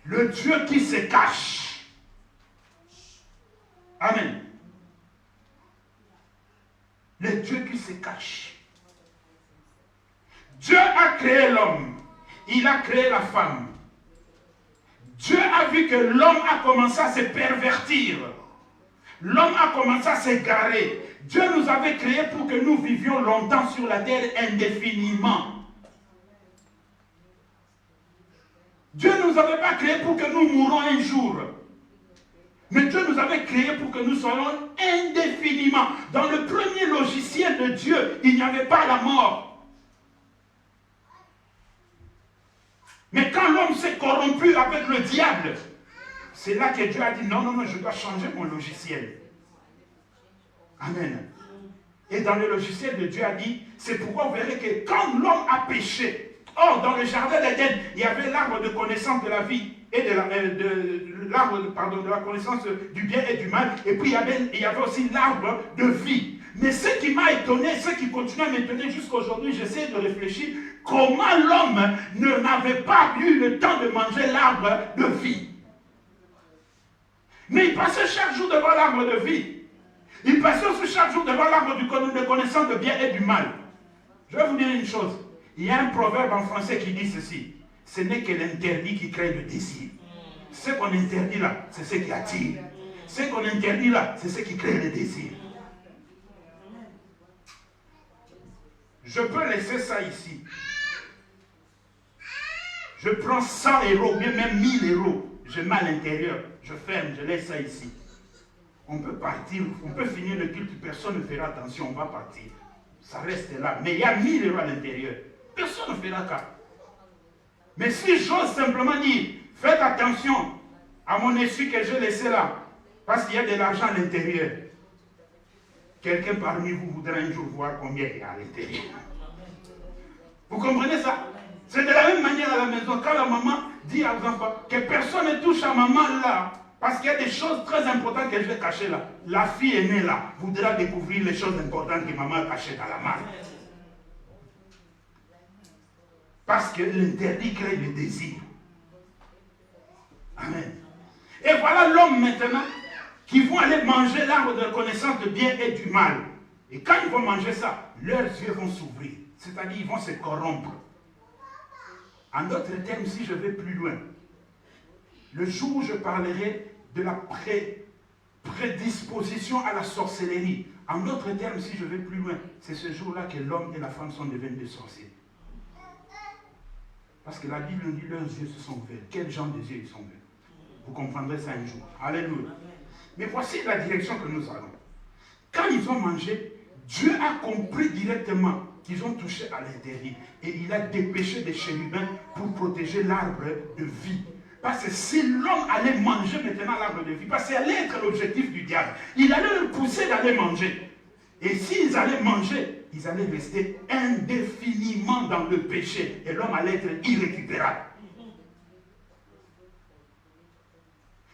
Le Dieu qui se cache. Amen. Le Dieu qui se cache. Dieu a créé l'homme. Il a créé la femme. Dieu a vu que l'homme a commencé à se pervertir. L'homme a commencé à s'égarer. Dieu nous avait créés pour que nous vivions longtemps sur la terre indéfiniment. Dieu ne nous avait pas créés pour que nous mourons un jour. Mais Dieu nous avait créés pour que nous soyons indéfiniment. Dans le premier logiciel de Dieu, il n'y avait pas la mort. Mais quand l'homme s'est corrompu avec le diable, c'est là que Dieu a dit, non, je dois changer mon logiciel. Amen. Et dans le logiciel de Dieu a dit, c'est pourquoi vous verrez que quand l'homme a péché, or dans le jardin d'Éden, il y avait l'arbre de connaissance de la vie et de la connaissance du bien et du mal, et puis il y avait aussi l'arbre de vie. Mais ce qui m'a étonné, ce qui continue à m'étonner jusqu'à aujourd'hui, j'essaie de réfléchir, comment l'homme n'avait pas eu le temps de manger l'arbre de vie. Mais il passait chaque jour devant l'arbre de vie. Il passait aussi chaque jour devant l'arbre de connaissance de bien et du mal. Je vais vous dire une chose. Il y a un proverbe en français qui dit ceci. Ce n'est que l'interdit qui crée le désir. Ce qu'on interdit là, c'est ce qui attire. Ce qu'on interdit là, c'est ce qui crée le désir. Je peux laisser ça ici. Je prends 100 €, même 1000 €. Je mets à l'intérieur. Je ferme, je laisse ça ici. On peut partir, on peut finir le culte, personne ne fera attention, on va partir. Ça reste là. Mais il y a 1000 € à l'intérieur. Personne ne fera cas. Mais si j'ose simplement dire, faites attention à mon essuie que j'ai laissé là, parce qu'il y a de l'argent à l'intérieur. Quelqu'un parmi vous voudra un jour voir combien il y a à l'intérieur. Vous comprenez ça? C'est de la même manière à la maison, quand la maman dit aux enfants que personne ne touche à maman là, parce qu'il y a des choses très importantes que je vais cacher là. La fille est née là, voudra découvrir les choses importantes que maman a cachées dans la main. Parce que l'interdit crée le désir. Amen. Et voilà l'homme maintenant qui vont aller manger l'arbre de la connaissance de bien et du mal. Et quand ils vont manger ça, leurs yeux vont s'ouvrir. C'est-à-dire ils vont se corrompre. En d'autres termes, si je vais plus loin, le jour où je parlerai de la prédisposition à la sorcellerie, en d'autres termes, si je vais plus loin, c'est ce jour-là que l'homme et la femme sont devenus des sorciers. Parce que la Bible nous dit leurs yeux se sont ouverts. Quel genre de yeux ils sont ouverts? Vous comprendrez ça un jour. Alléluia. Mais voici la direction que nous allons. Quand ils ont mangé, Dieu a compris directement qu'ils ont touché à l'interdit. Et il a dépêché des chérubins pour protéger l'arbre de vie. Parce que si l'homme allait manger maintenant l'arbre de vie, parce que ça allait être l'objectif du diable, il allait le pousser d'aller manger. Et s'ils allaient manger, ils allaient rester indéfiniment dans le péché. Et l'homme allait être irrécupérable.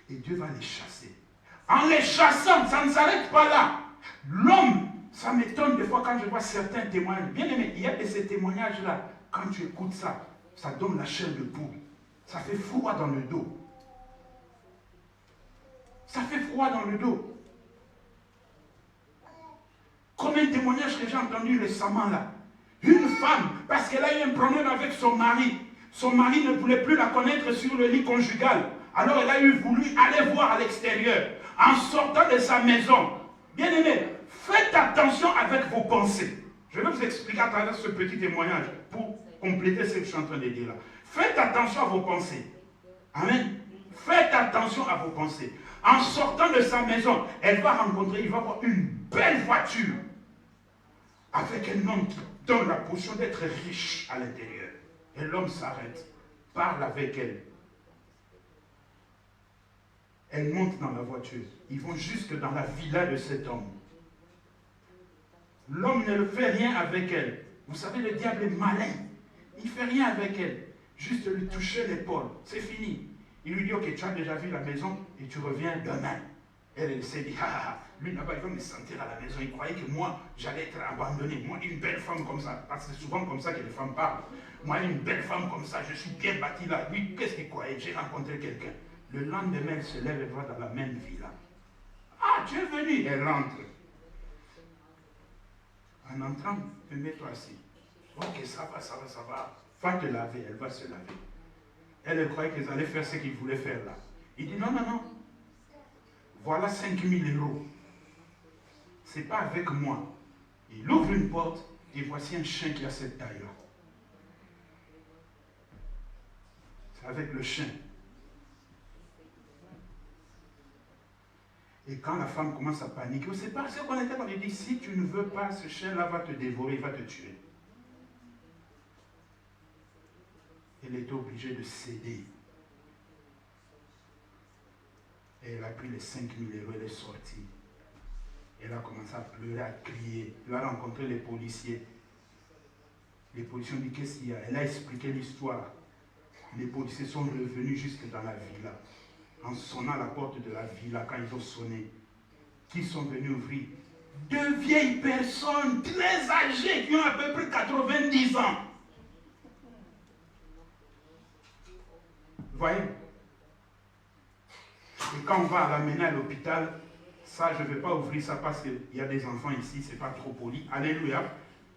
Et Dieu va les chasser. En les chassant, ça ne s'arrête pas là. L'homme, ça m'étonne des fois quand je vois certains témoignages. Bien aimé, il y a de ces témoignages-là. Quand tu écoutes ça, ça donne la chair de poule. Ça fait froid dans le dos. Ça fait froid dans le dos. Comme un témoignage que j'ai entendu récemment là. Une femme, parce qu'elle a eu un problème avec son mari. Son mari ne voulait plus la connaître sur le lit conjugal. Alors elle a voulu aller voir à l'extérieur. En sortant de sa maison. Bien aimé, faites attention avec vos pensées. Je vais vous expliquer à travers ce petit témoignage pour compléter ce que je suis en train de dire là. Faites attention à vos pensées. Amen. Faites attention à vos pensées. En sortant de sa maison, il va voir une belle voiture avec un homme qui donne la position d'être riche à l'intérieur. Et l'homme s'arrête, parle avec elle. Elle monte dans la voiture. Ils vont jusque dans la villa de cet homme. L'homme ne fait rien avec elle. Vous savez, le diable est malin. Il ne fait rien avec elle. Juste lui toucher l'épaule. C'est fini. Il lui dit, ok, tu as déjà vu la maison et tu reviens demain. Elle s'est dit, lui là-bas, il va me sentir à la maison. Il croyait que moi, j'allais être abandonné. Moi, une belle femme comme ça, parce que c'est souvent comme ça que les femmes parlent. Moi, une belle femme comme ça, je suis bien bâti là. Lui, qu'est-ce qu'il croyait? J'ai rencontré quelqu'un. Le lendemain, elle se lève et va dans la même villa. Ah, tu es venu. Elle rentre. En entrant, mets-toi assis. Ok, ça va. Va te laver, elle va se laver. Elle croyait qu'ils allaient faire ce qu'ils voulaient faire là. Il dit non. Voilà 5 000 €. C'est pas avec moi. Il ouvre une porte et voici un chien qui a cette taille-là. C'est avec le chien. Et quand la femme commence à paniquer, c'est pas ce qu'on était, on lui dit, si tu ne veux pas, ce chien-là va te dévorer, il va te tuer. Elle était obligée de céder. Et elle a pris les 5 000 €, elle est sortie. Elle a commencé à pleurer, à crier. Elle a rencontré les policiers. Les policiers ont dit, qu'est-ce qu'il y a? Elle a expliqué l'histoire. Les policiers sont revenus jusque dans la villa. En sonnant à la porte de la villa, quand ils ont sonné, qui sont venus ouvrir? 2 vieilles personnes très âgées qui ont à peu près 90 ans. Vous voyez? Et quand on va l'amener à l'hôpital, ça je ne vais pas ouvrir ça parce qu'il y a des enfants ici, c'est pas trop poli. Alléluia.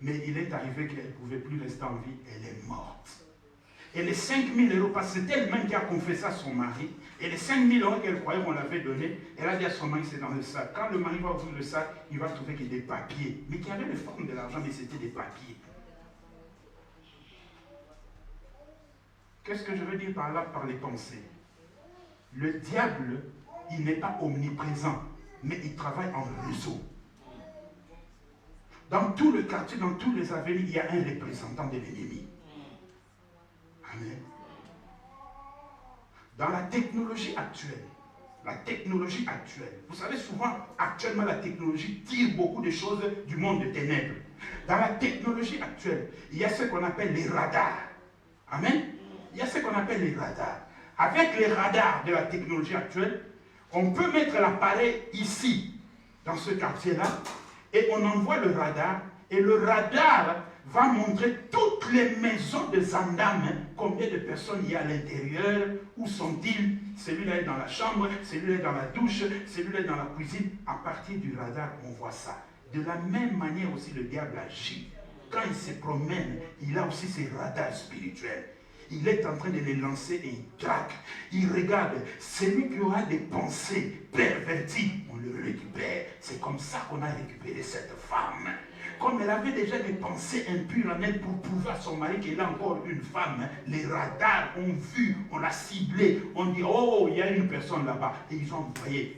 Mais il est arrivé qu'elle ne pouvait plus rester en vie, elle est morte. Et les 5 000 €, parce que c'est elle-même qui a confessé à son mari, et les 5 000 € qu'elle croyait qu'on l'avait donné, elle a dit à son mari, c'est dans le sac. Quand le mari va ouvrir le sac, il va trouver qu'il y a des papiers, mais qu'il y avait les formes de l'argent, mais c'était des papiers. Qu'est-ce que je veux dire par là, par les pensées? Le diable, il n'est pas omniprésent, mais il travaille en réseau. Dans tout le quartier, dans tous les avenues, il y a un représentant de l'ennemi. Amen. Dans la technologie actuelle, vous savez souvent, actuellement, la technologie tire beaucoup de choses du monde des ténèbres. Dans la technologie actuelle, il y a ce qu'on appelle les radars. Amen. Il y a ce qu'on appelle les radars. Avec les radars de la technologie actuelle, on peut mettre l'appareil ici, dans ce quartier-là, et on envoie le radar, et le radar va montrer toutes les maisons de Zandam, combien de personnes il y a à l'intérieur, où sont-ils, celui-là est dans la chambre, celui-là est dans la douche, celui-là est dans la cuisine. À partir du radar, on voit ça. De la même manière aussi, le diable agit. Quand il se promène, il a aussi ses radars spirituels. Il est en train de les lancer et il traque. Il regarde. Celui qui aura des pensées perverties, on le récupère. C'est comme ça qu'on a récupéré cette femme. Comme elle avait déjà des pensées impures en elle pour prouver à son mari qu'elle est encore une femme, les radars ont vu, on l'a ciblée, on dit, oh, il y a une personne là-bas. Et ils ont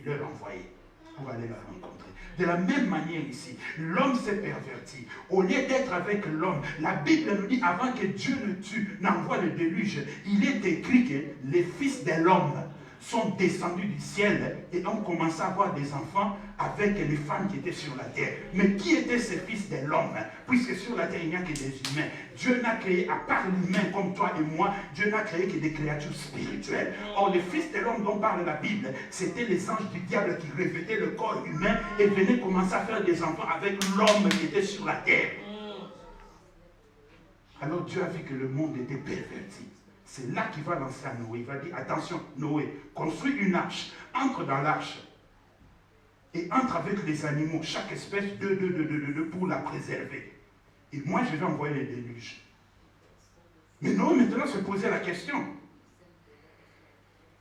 leur envoyé pour aller la rencontrer. De la même manière ici, l'homme s'est perverti. Au lieu d'être avec l'homme, la Bible nous dit, avant que Dieu ne tue, n'envoie le déluge, il est écrit que les fils de l'homme sont descendus du ciel et ont commencé à avoir des enfants avec les femmes qui étaient sur la terre. Mais qui étaient ces fils de l'homme? Puisque sur la terre, il n'y a que des humains. Dieu n'a créé, à part l'humain comme toi et moi, Dieu n'a créé que des créatures spirituelles. Or, les fils de l'homme dont parle la Bible, c'était les anges du diable qui revêtaient le corps humain et venaient commencer à faire des enfants avec l'homme qui était sur la terre. Alors Dieu a vu que le monde était perverti. C'est là qu'il va lancer à Noé. Il va dire, attention, Noé, construis une arche, entre dans l'arche et entre avec les animaux, chaque espèce pour la préserver. Et moi, je vais envoyer les déluges. Mais Noé maintenant se posait la question.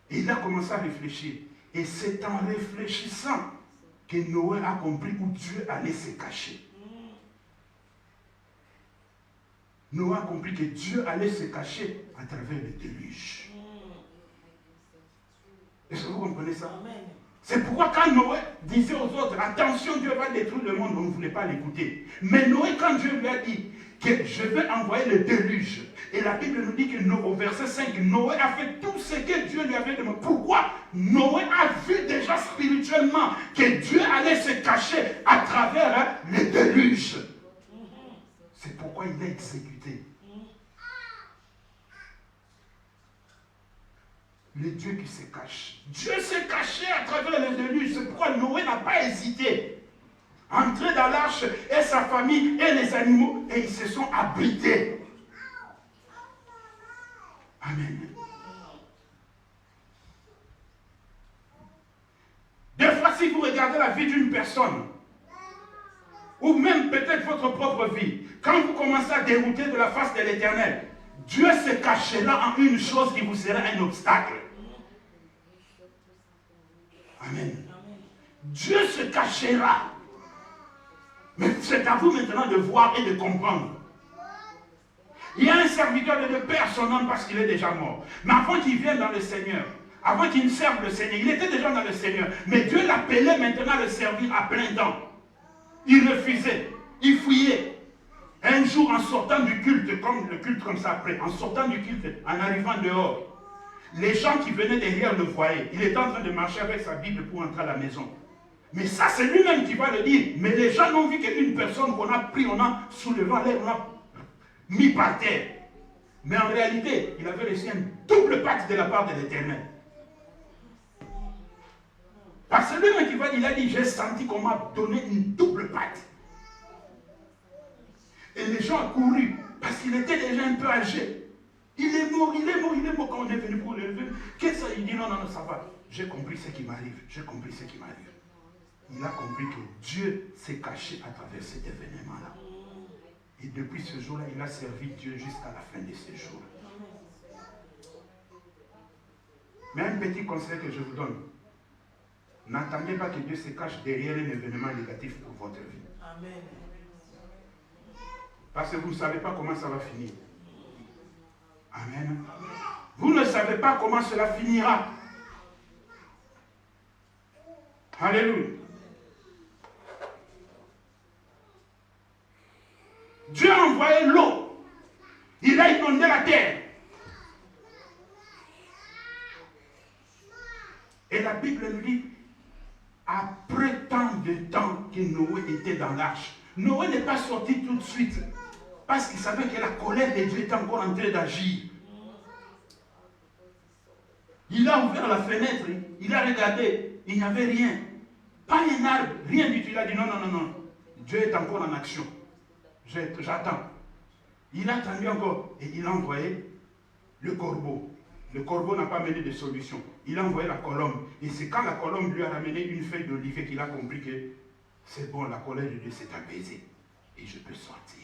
Et il a commencé à réfléchir. Et c'est en réfléchissant que Noé a compris où Dieu allait se cacher. Noé a compris que Dieu allait se cacher à travers le déluge. Est-ce que vous comprenez ça? C'est pourquoi quand Noé disait aux autres, attention, Dieu va détruire le monde, on ne voulait pas l'écouter. Mais Noé, quand Dieu lui a dit que je vais envoyer le déluge, et la Bible nous dit que au verset 5, Noé a fait tout ce que Dieu lui avait demandé. Pourquoi? Noé a vu déjà spirituellement que Dieu allait se cacher à travers le déluge. C'est pourquoi il a exécuté. Le Dieu qui se cache. Dieu s'est caché à travers le déluge. C'est pourquoi Noé n'a pas hésité. Entrer dans l'arche et sa famille et les animaux, et ils se sont abrités. Amen. Des fois, si vous regardez la vie d'une personne, ou même peut-être votre propre vie, quand vous commencez à dérouter de la face de l'Éternel, Dieu se cachera en une chose qui vous sera un obstacle. Amen. Dieu se cachera. Mais c'est à vous maintenant de voir et de comprendre. Il y a un serviteur de père son nom parce qu'il est déjà mort. Mais avant qu'il vienne dans le Seigneur, avant qu'il ne serve le Seigneur, il était déjà dans le Seigneur. Mais Dieu l'appelait maintenant à le servir à plein temps. Il refusait, il fuyait. Un jour, en sortant du culte, comme le culte comme ça après, en sortant du culte, en arrivant dehors, les gens qui venaient derrière le voyaient. Il était en train de marcher avec sa Bible pour entrer à la maison. Mais ça, c'est lui-même qui va le dire. Mais les gens n'ont vu qu'une personne qu'on a pris, on a soulevé, on a mis par terre. Mais en réalité, il avait reçu un double pacte de la part de l'Éternel. Parce que lui-même qui va dire, il a dit, j'ai senti qu'on m'a donné une double pacte. Et les gens ont couru, parce qu'il était déjà un peu âgé. Il est mort, il est mort, il est mort quand on est venu pour le lever. Qu'est-ce que ça? Il dit, non, non, non, ça va. J'ai compris ce qui m'arrive, j'ai compris ce qui m'arrive. Il a compris que Dieu s'est caché à travers cet événement-là. Et depuis ce jour-là, il a servi Dieu jusqu'à la fin de ses jours. Mais un petit conseil que je vous donne. N'attendez pas que Dieu se cache derrière un événement négatif pour votre vie. Amen. Parce que vous ne savez pas comment ça va finir. Amen. Vous ne savez pas comment cela finira. Alléluia. Dieu a envoyé l'eau. Il a inondé la terre. Et la Bible nous dit, après tant de temps que Noé était dans l'arche, Noé n'est pas sorti tout de suite. Parce qu'il savait que la colère de Dieu était encore en train d'agir. Il a ouvert la fenêtre, il a regardé, il n'y avait rien. Pas un arbre, rien du tout. Il a dit non, non, non, non. Dieu est encore en action. J'attends. Il a attendu encore et il a envoyé le corbeau. Le corbeau n'a pas mené de solution. Il a envoyé la colombe. Et c'est quand la colombe lui a ramené une feuille d'olivier qu'il a compris que c'est bon, la colère de Dieu s'est apaisée. Et je peux sortir.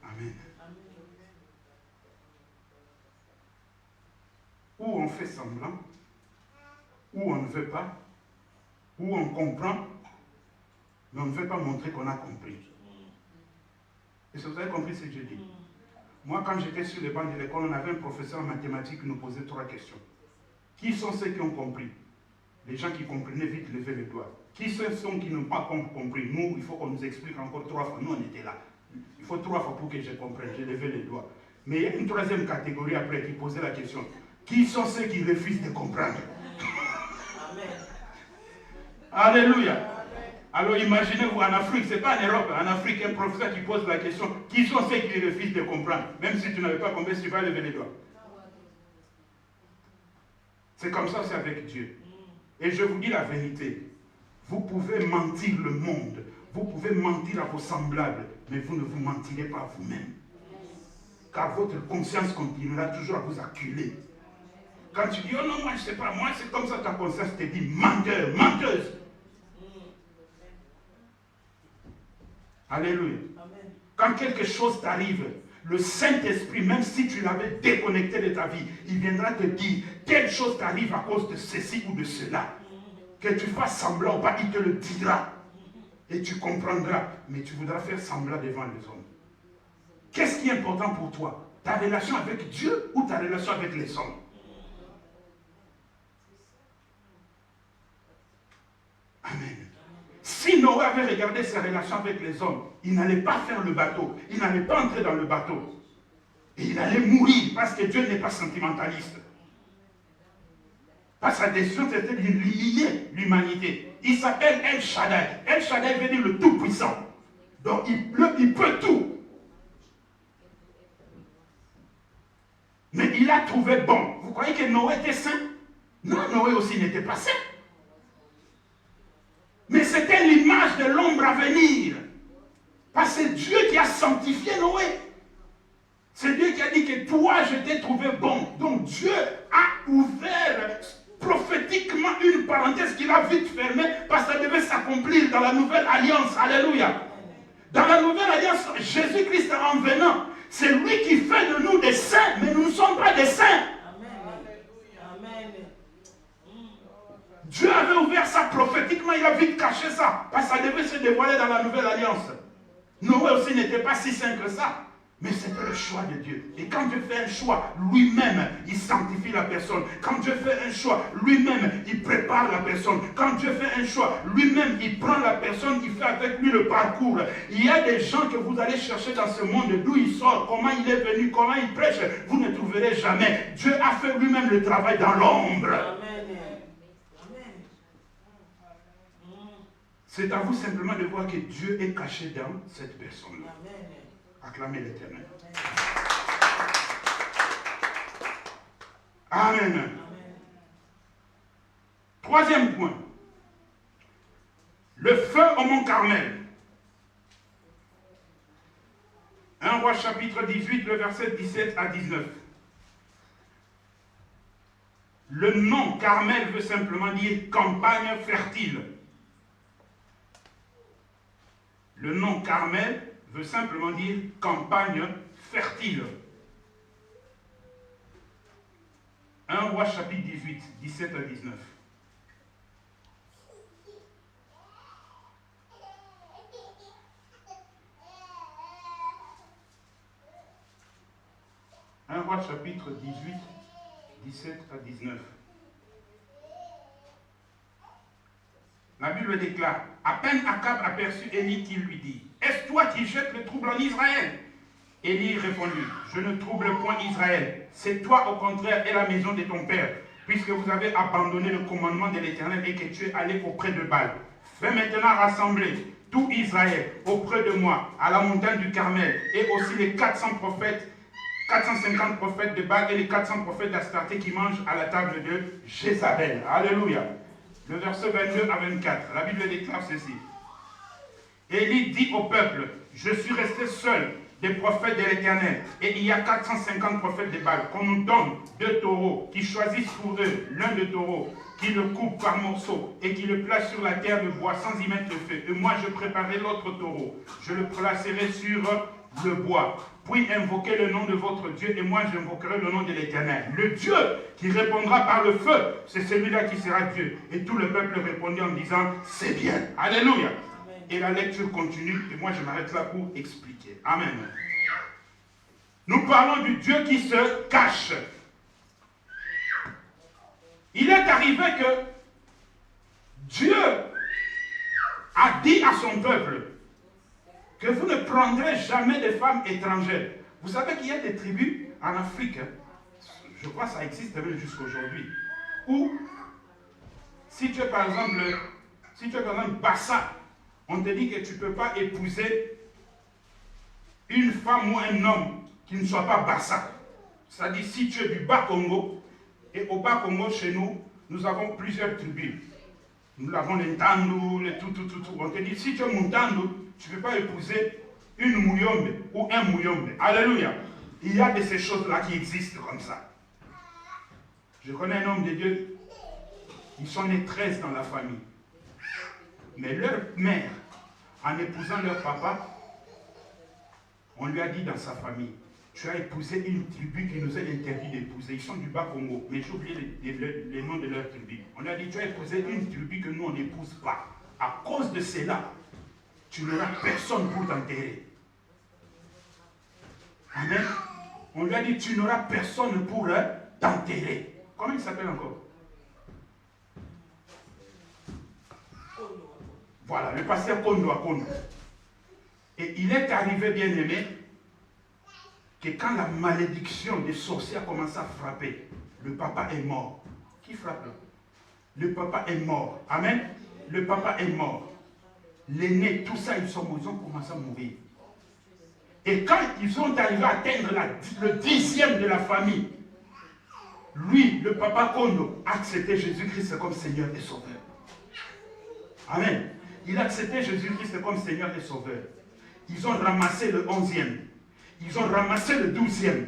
Amen. Ou on fait semblant, ou on ne veut pas, ou on comprend, mais on ne veut pas montrer qu'on a compris. Est-ce que vous avez compris ce que je dis? Moi, quand j'étais sur les bancs de l'école, on avait un professeur en mathématiques qui nous posait 3 questions. Qui sont ceux qui ont compris? Les gens qui comprenaient vite levaient le doigt. Qui sont ceux qui n'ont pas compris? Nous, il faut qu'on nous explique encore 3 fois. Nous, on était là. Il faut 3 fois pour que je comprenne. J'ai levé les doigts. Mais il y a une 3e catégorie après qui posait la question. Qui sont ceux qui refusent de comprendre? Amen. Alléluia. Alors imaginez-vous en Afrique, ce n'est pas en Europe, en Afrique, un professeur qui pose la question, qui sont ceux qui refusent de comprendre? Même si tu n'avais pas compris, tu vas lever les doigts. C'est comme ça aussi avec Dieu. Et je vous dis la vérité. Vous pouvez mentir le monde, vous pouvez mentir à vos semblables, mais vous ne vous mentirez pas à vous-même. Car votre conscience continuera toujours à vous acculer. Quand tu dis, oh non, moi je ne sais pas, moi c'est comme ça, ta conscience te dit, menteur, menteuse. Alléluia. Amen. Quand quelque chose t'arrive, le Saint-Esprit, même si tu l'avais déconnecté de ta vie, il viendra te dire, telle chose t'arrive à cause de ceci ou de cela. Que tu fasses semblant ou pas, il te le dira. Et tu comprendras. Mais tu voudras faire semblant devant les hommes. Qu'est-ce qui est important pour toi? Ta relation avec Dieu ou ta relation avec les hommes? Amen. Si Noé avait regardé ses relations avec les hommes, il n'allait pas faire le bateau. Il n'allait pas entrer dans le bateau. Et il allait mourir parce que Dieu n'est pas sentimentaliste. Parce que sa décision, c'était de lier l'humanité. Il s'appelle El Shaddai. El Shaddai veut dire le Tout-Puissant. Donc il peut tout. Mais il a trouvé bon. Vous croyez que Noé était saint? Non, Noé aussi n'était pas saint. Mais c'était l'image de l'ombre à venir. Parce que c'est Dieu qui a sanctifié Noé. C'est Dieu qui a dit que toi, je t'ai trouvé bon. Donc Dieu a ouvert prophétiquement une parenthèse qu'il a vite fermée parce que ça devait s'accomplir dans la nouvelle alliance. Alléluia. Dans la nouvelle alliance, Jésus-Christ en venant, c'est lui qui fait de nous des saints, mais nous ne sommes pas des saints. Amen. Dieu avait ouvert ça prophétiquement, il a vite caché ça, parce que ça devait se dévoiler dans la nouvelle alliance. Noé aussi n'était pas si saint que ça. Mais c'était le choix de Dieu. Et quand Dieu fait un choix, lui-même, il sanctifie la personne. Quand Dieu fait un choix, lui-même, il prépare la personne. Quand Dieu fait un choix, lui-même, il prend la personne, il fait avec lui le parcours. Il y a des gens que vous allez chercher dans ce monde, d'où il sort, comment il est venu, comment il prêche. Vous ne trouverez jamais. Dieu a fait lui-même le travail dans l'ombre. C'est à vous simplement de voir que Dieu est caché dans cette personne-là. Acclamez l'Éternel. Amen. Troisième point. Le feu au mont Carmel. 1 Roi chapitre 18, le verset 17 à 19. Le nom Carmel veut simplement dire campagne fertile. Le nom Carmel veut simplement dire campagne fertile. 1 Roi chapitre 18, 17 à 19. Un Roi chapitre 18, 17 à 19. La Bible déclare, à peine Akab aperçut Élie qui lui dit, est-ce toi qui jettes le trouble en Israël? Élie répondit, je ne trouble point Israël, c'est toi au contraire et la maison de ton père, puisque vous avez abandonné le commandement de l'Éternel et que tu es allé auprès de Baal. Fais maintenant rassembler tout Israël auprès de moi, à la montagne du Carmel, et aussi les 400 prophètes, 450 prophètes de Baal et les 400 prophètes d'Astarté qui mangent à la table de Jézabel. Alléluia. Le verset 22 à 24, la Bible déclare ceci. Élie dit au peuple, je suis resté seul des prophètes de l'Éternel, et il y a 450 prophètes de Baal, qu'on nous donne 2 taureaux, qui choisissent pour eux l'un des taureaux, qui le coupe par morceaux, et qui le place sur la terre de bois sans y mettre le feu. Et moi je préparerai l'autre taureau, je le placerai sur le bois. Puis invoquez le nom de votre Dieu, et moi j'invoquerai le nom de l'Éternel. Le Dieu qui répondra par le feu, c'est celui-là qui sera Dieu. Et tout le peuple répondit en disant, c'est bien. Alléluia. Et la lecture continue, et moi je m'arrête là pour expliquer. Amen. Nous parlons du Dieu qui se cache. Il est arrivé que Dieu a dit à son peuple que vous ne prendrez jamais de femmes étrangères. Vous savez qu'il y a des tribus en Afrique, je crois que ça existe même jusqu'à aujourd'hui, où si tu es par exemple Bassa, on te dit que tu ne peux pas épouser une femme ou un homme qui ne soit pas Bassa. C'est-à-dire si tu es du Bas-Congo, et au Bas-Congo chez nous, nous avons plusieurs tribus. Nous avons les Ntandu, les tout. On te dit si tu es Muntandu, tu ne peux pas épouser une Mouyombe ou un Mouyombe. Alléluia. Il y a de ces choses-là qui existent comme ça. Je connais un homme de Dieu, ils sont nés 13 dans la famille. Mais leur mère, en épousant leur papa, on lui a dit dans sa famille, tu as épousé une tribu qui nous est interdit d'épouser. Ils sont du Bas-Congo, mais j'ai oublié les noms de leur tribu. On lui a dit, tu as épousé une tribu que nous on n'épouse pas. À cause de cela, tu n'auras personne pour t'enterrer. Amen. On lui a dit, tu n'auras personne pour t'enterrer. Comment il s'appelle encore? Voilà, le pasteur Kondo à Kondo. Et il est arrivé, bien aimé, que quand la malédiction des sorciers a commencé à frapper, le papa est mort. Qui frappe là? Le papa est mort. Amen. Le papa est mort. L'aîné, tout ça, ils ont commencé à mourir. Et quand ils sont arrivés à atteindre le 10e de la famille, lui, le papa Kondo, a accepté Jésus-Christ comme Seigneur et Sauveur. Amen. Il a accepté Jésus-Christ comme Seigneur et Sauveur. Ils ont ramassé le 11e. Ils ont ramassé le 12e.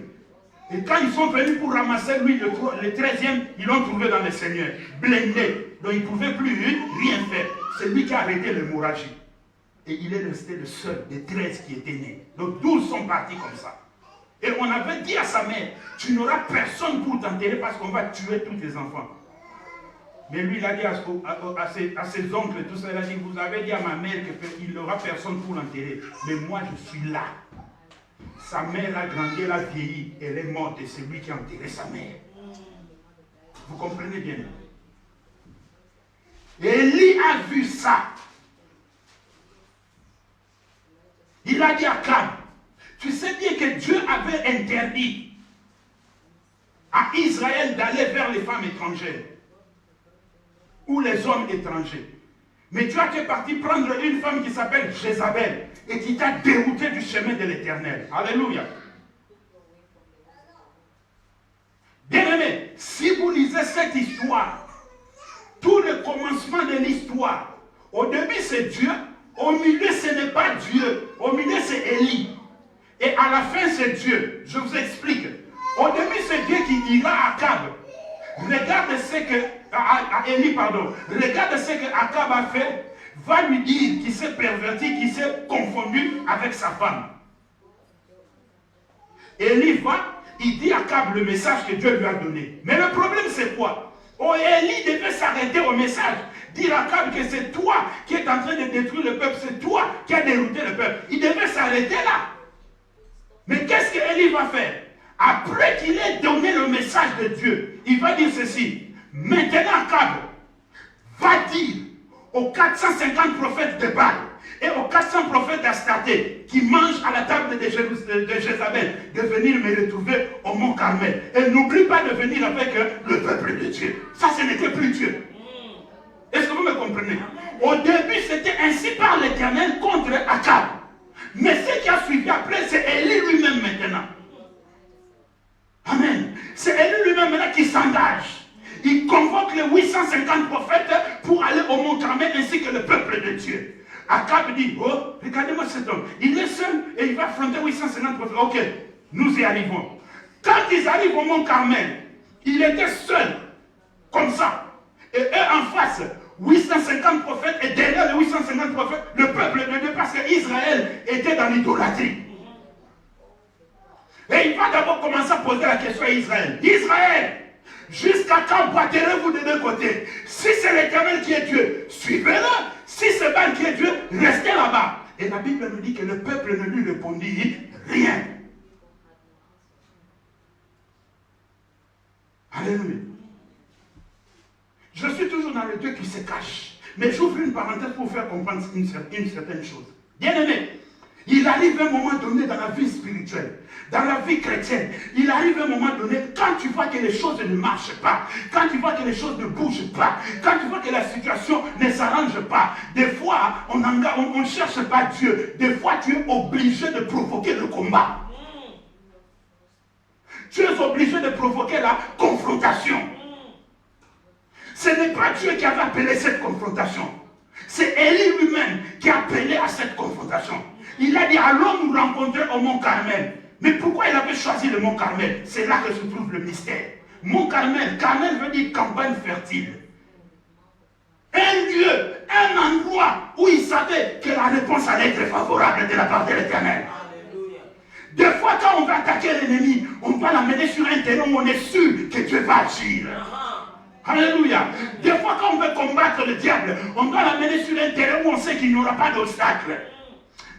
Et quand ils sont venus pour ramasser lui, le 13e, ils l'ont trouvé dans le Seigneur, blindé. Donc il ne pouvait plus rien faire. C'est lui qui a arrêté l'hémorragie. Et il est resté le seul des 13 qui étaient nés. Donc 12 sont partis comme ça. Et on avait dit à sa mère, tu n'auras personne pour t'enterrer parce qu'on va tuer tous tes enfants. Mais lui, il a dit à ses oncles et tout ça, il a dit, vous avez dit à ma mère qu'il n'aura personne pour l'enterrer. Mais moi, je suis là. Sa mère a grandi, elle a vieilli, elle est morte et c'est lui qui a enterré sa mère. Vous comprenez bien? Élie a vu ça. Il a dit à Akab, tu sais bien que Dieu avait interdit à Israël d'aller vers les femmes étrangères ou les hommes étrangers. Mais tu es parti prendre une femme qui s'appelle Jézabel et qui t'a dérouté du chemin de l'Éternel. Alléluia. Bien-aimé, si vous lisez cette histoire, tout le commencement de l'histoire, au début c'est Dieu, au milieu ce n'est pas Dieu, au milieu c'est Élie. Et à la fin c'est Dieu. Je vous explique. Au début c'est Dieu qui dira à Akab, regarde ce que, à Élie, pardon, regarde ce que Akab a fait, va lui dire qu'il s'est perverti, qu'il s'est confondu avec sa femme. Élie va, il dit à Akab le message que Dieu lui a donné. Mais le problème c'est quoi? Oh, Élie devait s'arrêter au message. Dire à Akab que c'est toi qui es en train de détruire le peuple, c'est toi qui as dérouté le peuple. Il devait s'arrêter là. Mais qu'est-ce qu'Élie va faire? Après qu'il ait donné le message de Dieu, il va dire ceci. Maintenant, Akab va dire aux 450 prophètes de Baal et aux 400 prophètes d'Astarté qui mangent à la table de Jézabel de venir me retrouver au mont Carmel. Et n'oublie pas de venir avec le peuple de Dieu. Ça, ce n'était plus Dieu. Est-ce que vous me comprenez? Au début, c'était ainsi par l'Éternel contre Akab. Mais ce qui a suivi après, c'est Élie lui-même maintenant. Amen. C'est Élie lui-même maintenant qui s'engage. Il convoque les 850 prophètes pour aller au mont Carmel ainsi que le peuple de Dieu. Akab dit, oh, regardez-moi cet homme. Il est seul et il va affronter 850 prophètes. Ok, nous y arrivons. Quand ils arrivent au mont Carmel, il était seul, comme ça. Et eux en face, 850 prophètes, et derrière les 850 prophètes, le peuple de Dieu, parce qu'Israël était dans l'idolâtrie. Et il va d'abord commencer à poser la question à Israël. Israël, jusqu'à quand battrez-vous de deux côtés? Si c'est l'Éternel qui est Dieu, suivez-le. Si c'est Baal qui est Dieu, restez là-bas. Et la Bible nous dit que le peuple ne lui répondit rien. Alléluia. Je suis toujours dans le Dieu qui se cache. Mais j'ouvre une parenthèse pour vous faire comprendre une certaine chose. Bien aimé, il arrive un moment donné dans la vie spirituelle, dans la vie chrétienne, il arrive un moment donné, quand tu vois que les choses ne marchent pas, quand tu vois que les choses ne bougent pas, quand tu vois que la situation ne s'arrange pas, des fois, on ne cherche pas Dieu. Des fois, tu es obligé de provoquer le combat. Tu es obligé de provoquer la confrontation. Ce n'est pas Dieu qui avait appelé cette confrontation. C'est Élie lui-même qui a appelé à cette confrontation. Il a dit, allons nous rencontrer au mont Carmel. Mais pourquoi il avait choisi le mont Carmel? C'est là que se trouve le mystère. Mont Carmel, Carmel veut dire campagne fertile. Un lieu, un endroit où il savait que la réponse allait être favorable de la part de l'Éternel. Des fois, quand on va attaquer l'ennemi, on doit l'amener sur un terrain où on est sûr que Dieu va agir. Alléluia. Des fois, quand on veut combattre le diable, on doit l'amener sur un terrain où on sait qu'il n'y aura pas d'obstacle.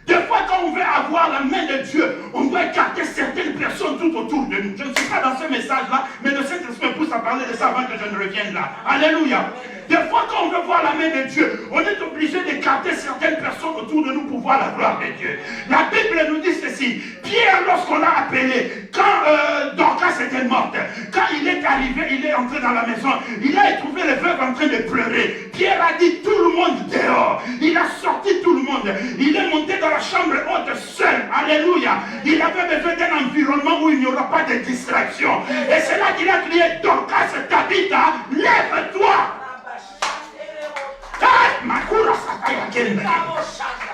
Des fois, quand on veut avoir la main de Dieu, on doit écarter certaines personnes tout autour de nous. Je ne suis pas dans ce message-là, mais le Saint-Esprit me pousse à parler de ça avant que je ne revienne là. Alléluia. Des fois, quand on veut voir la main de Dieu, on est obligé d'écarter certaines personnes autour de nous pour voir la gloire de Dieu. La Bible nous dit ceci. Pierre, lorsqu'on l'a appelé, quand Dorcas était morte, quand il est arrivé, il est entré dans la maison, il a trouvé les veuves en train de pleurer. Pierre a dit tout le monde dehors. Il a sorti tout le monde. Il est monté dans la chambre haute seul. Alléluia. Il avait besoin d'un environnement où il n'y aura pas de distraction. Et c'est là qu'il a crié, Dorcas, Tabitha, lève-toi.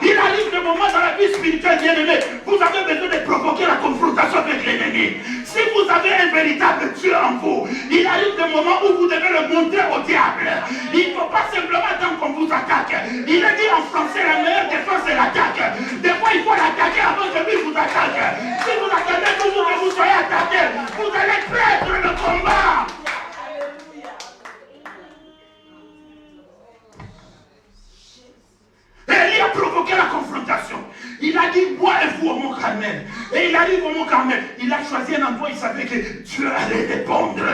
Il arrive des moments dans la vie spirituelle, bien-aimé, vous avez besoin de provoquer la confrontation avec l'ennemi. Si vous avez un véritable Dieu en vous, il arrive des moments où vous devez le montrer au diable. Il ne faut pas simplement attendre qu'on vous attaque. Il est dit en français, la meilleure défense c'est l'attaque. Des fois, il faut l'attaquer avant que lui vous attaque. Si vous attendez toujours que vous soyez attaqué, vous allez perdre le combat. Élie a provoqué la confrontation. Il a dit, bois-vous au mont Carmel. Et il arrive au mont Carmel. Il a choisi un endroit, il savait que Dieu allait répondre.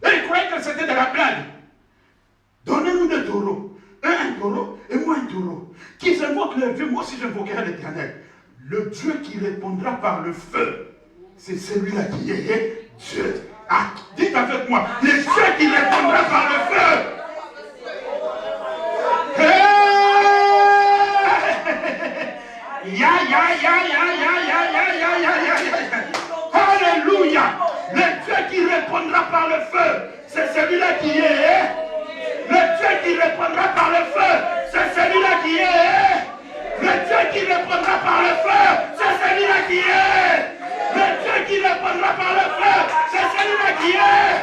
Et il croyait que c'était de la blague. Donnez-nous des taureaux. Un taureau et moi un taureau. Qui s'invoque le Dieu, moi aussi j'invoquerai l'Éternel. Le Dieu qui répondra par le feu, c'est celui-là qui est Dieu. Ah, dites avec moi, le Dieu qui répondra par le feu. Alléluia. Le Dieu qui répondra par le feu, c'est celui-là qui est. Le Dieu qui répondra par le feu, c'est celui-là qui est. Le Dieu qui répondra par le feu, c'est celui-là qui est. Le Dieu qui répondra par le feu, c'est celui-là qui est.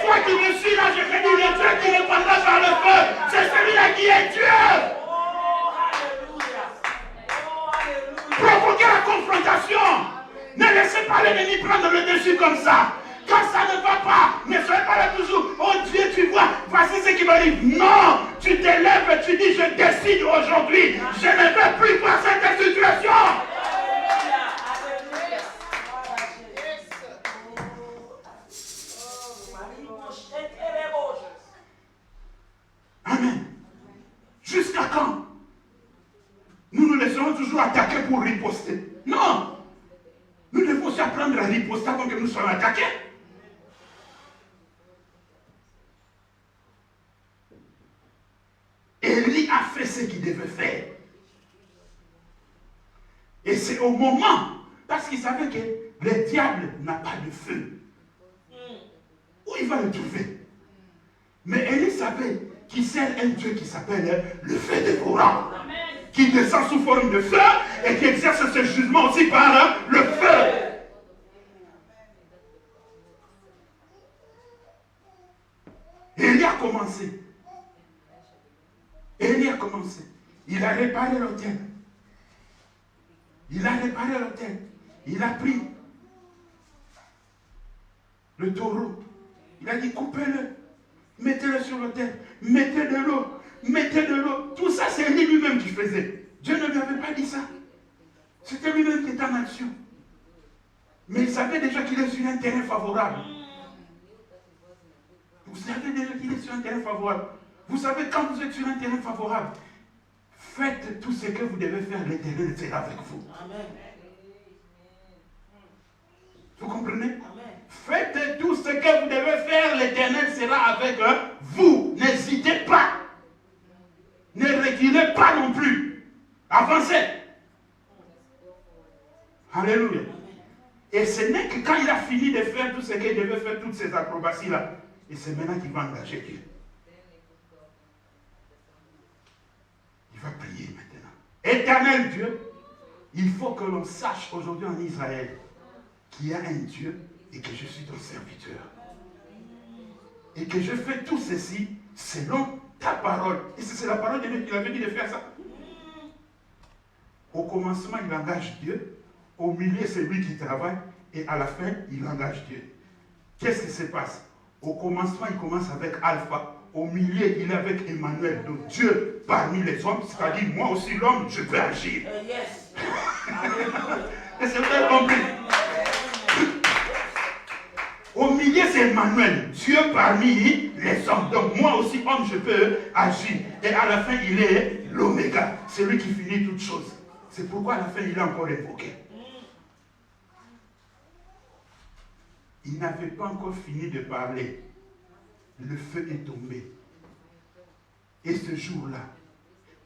Toi qui me suis là, je te dis, le Dieu qui répondra par le feu, c'est celui-là qui est Dieu. Provoquez la confrontation. Ne laissez pas l'ennemi prendre le dessus comme ça. Quand ça ne va pas, ne soyez pas là toujours. Oh Dieu, tu vois, voici ce qui m'arrive. Non, tu te lèves et tu dis, je décide aujourd'hui. Je ne vais plus voir cette situation. Amen. Jusqu'à quand nous nous laisserons toujours attaquer pour riposter? Non. Nous devons aussi apprendre à riposter avant que nous soyons attaqués. Élie a fait ce qu'il devait faire. Et c'est au moment, parce qu'il savait que le diable n'a pas de feu. Où il va le trouver? Mais Élie savait qu'il sert un Dieu qui s'appelle le feu dévorant, qui descend sous forme de feu et qui exerce ce jugement aussi par le feu. Élie a commencé. Élie a commencé. Il a réparé l'autel. Il a réparé l'autel. Il a pris le taureau. Il a dit coupez-le. Mettez-le sur l'autel. Mettez de l'eau. Mettez de l'eau. Tout ça, c'est Élie lui-même qui faisait. Dieu ne lui avait pas dit ça. C'était lui-même qui était en action. Mais il savait déjà qu'il est sur un terrain favorable. Vous savez déjà qu'il est sur un terrain favorable. Vous savez, quand vous êtes sur un terrain favorable, faites tout ce que vous devez faire, l'Éternel sera avec vous. Amen. Vous comprenez? Amen. Faites tout ce que vous devez faire, l'Éternel sera avec vous. N'hésitez pas. Ne reculez pas non plus. Avancez. Alléluia. Et ce n'est que quand il a fini de faire tout ce qu'il devait faire, toutes ces acrobaties-là, et c'est maintenant qu'il va engager Dieu. Il va prier maintenant. Éternel Dieu, il faut que l'on sache aujourd'hui en Israël qu'il y a un Dieu et que je suis ton serviteur. Et que je fais tout ceci selon ta parole. Et c'est la parole de Dieu qui avait dit de faire ça. Au commencement, il engage Dieu. Au milieu, c'est lui qui travaille. Et à la fin, il engage Dieu. Qu'est-ce qui se passe? Au commencement, il commence avec alpha. au milieu, il est avec Emmanuel, donc Dieu parmi les hommes, c'est-à-dire moi aussi l'homme, je peux agir. Yes. Et c'est très compris. Au milieu, c'est Emmanuel, Dieu parmi les hommes. Donc moi aussi, homme, je peux agir. Et à la fin, il est l'oméga. C'est lui qui finit toutes choses. C'est pourquoi à la fin, il est encore évoqué. Il n'avait pas encore fini de parler. Le feu est tombé. Et ce jour-là,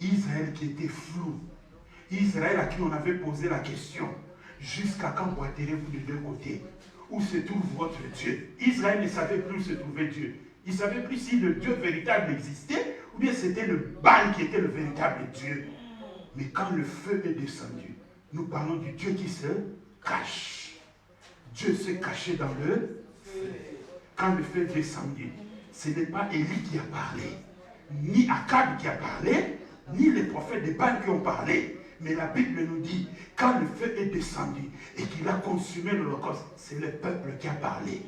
Israël qui était flou, Israël à qui on avait posé la question, jusqu'à quand boiterez-vous de deux côtés? Où se trouve votre Dieu? Israël ne savait plus où se trouvait Dieu. Il ne savait plus si le Dieu véritable existait, ou bien c'était le Baal qui était le véritable Dieu. Mais quand le feu est descendu, nous parlons du Dieu qui se cache. Dieu se cachait dans le feu. Quand le feu est descendu, ce n'est pas Élie qui a parlé, ni Akab qui a parlé, ni les prophètes de Baal qui ont parlé. Mais la Bible nous dit, quand le feu est descendu et qu'il a consumé l'Holocauste, c'est le peuple qui a parlé.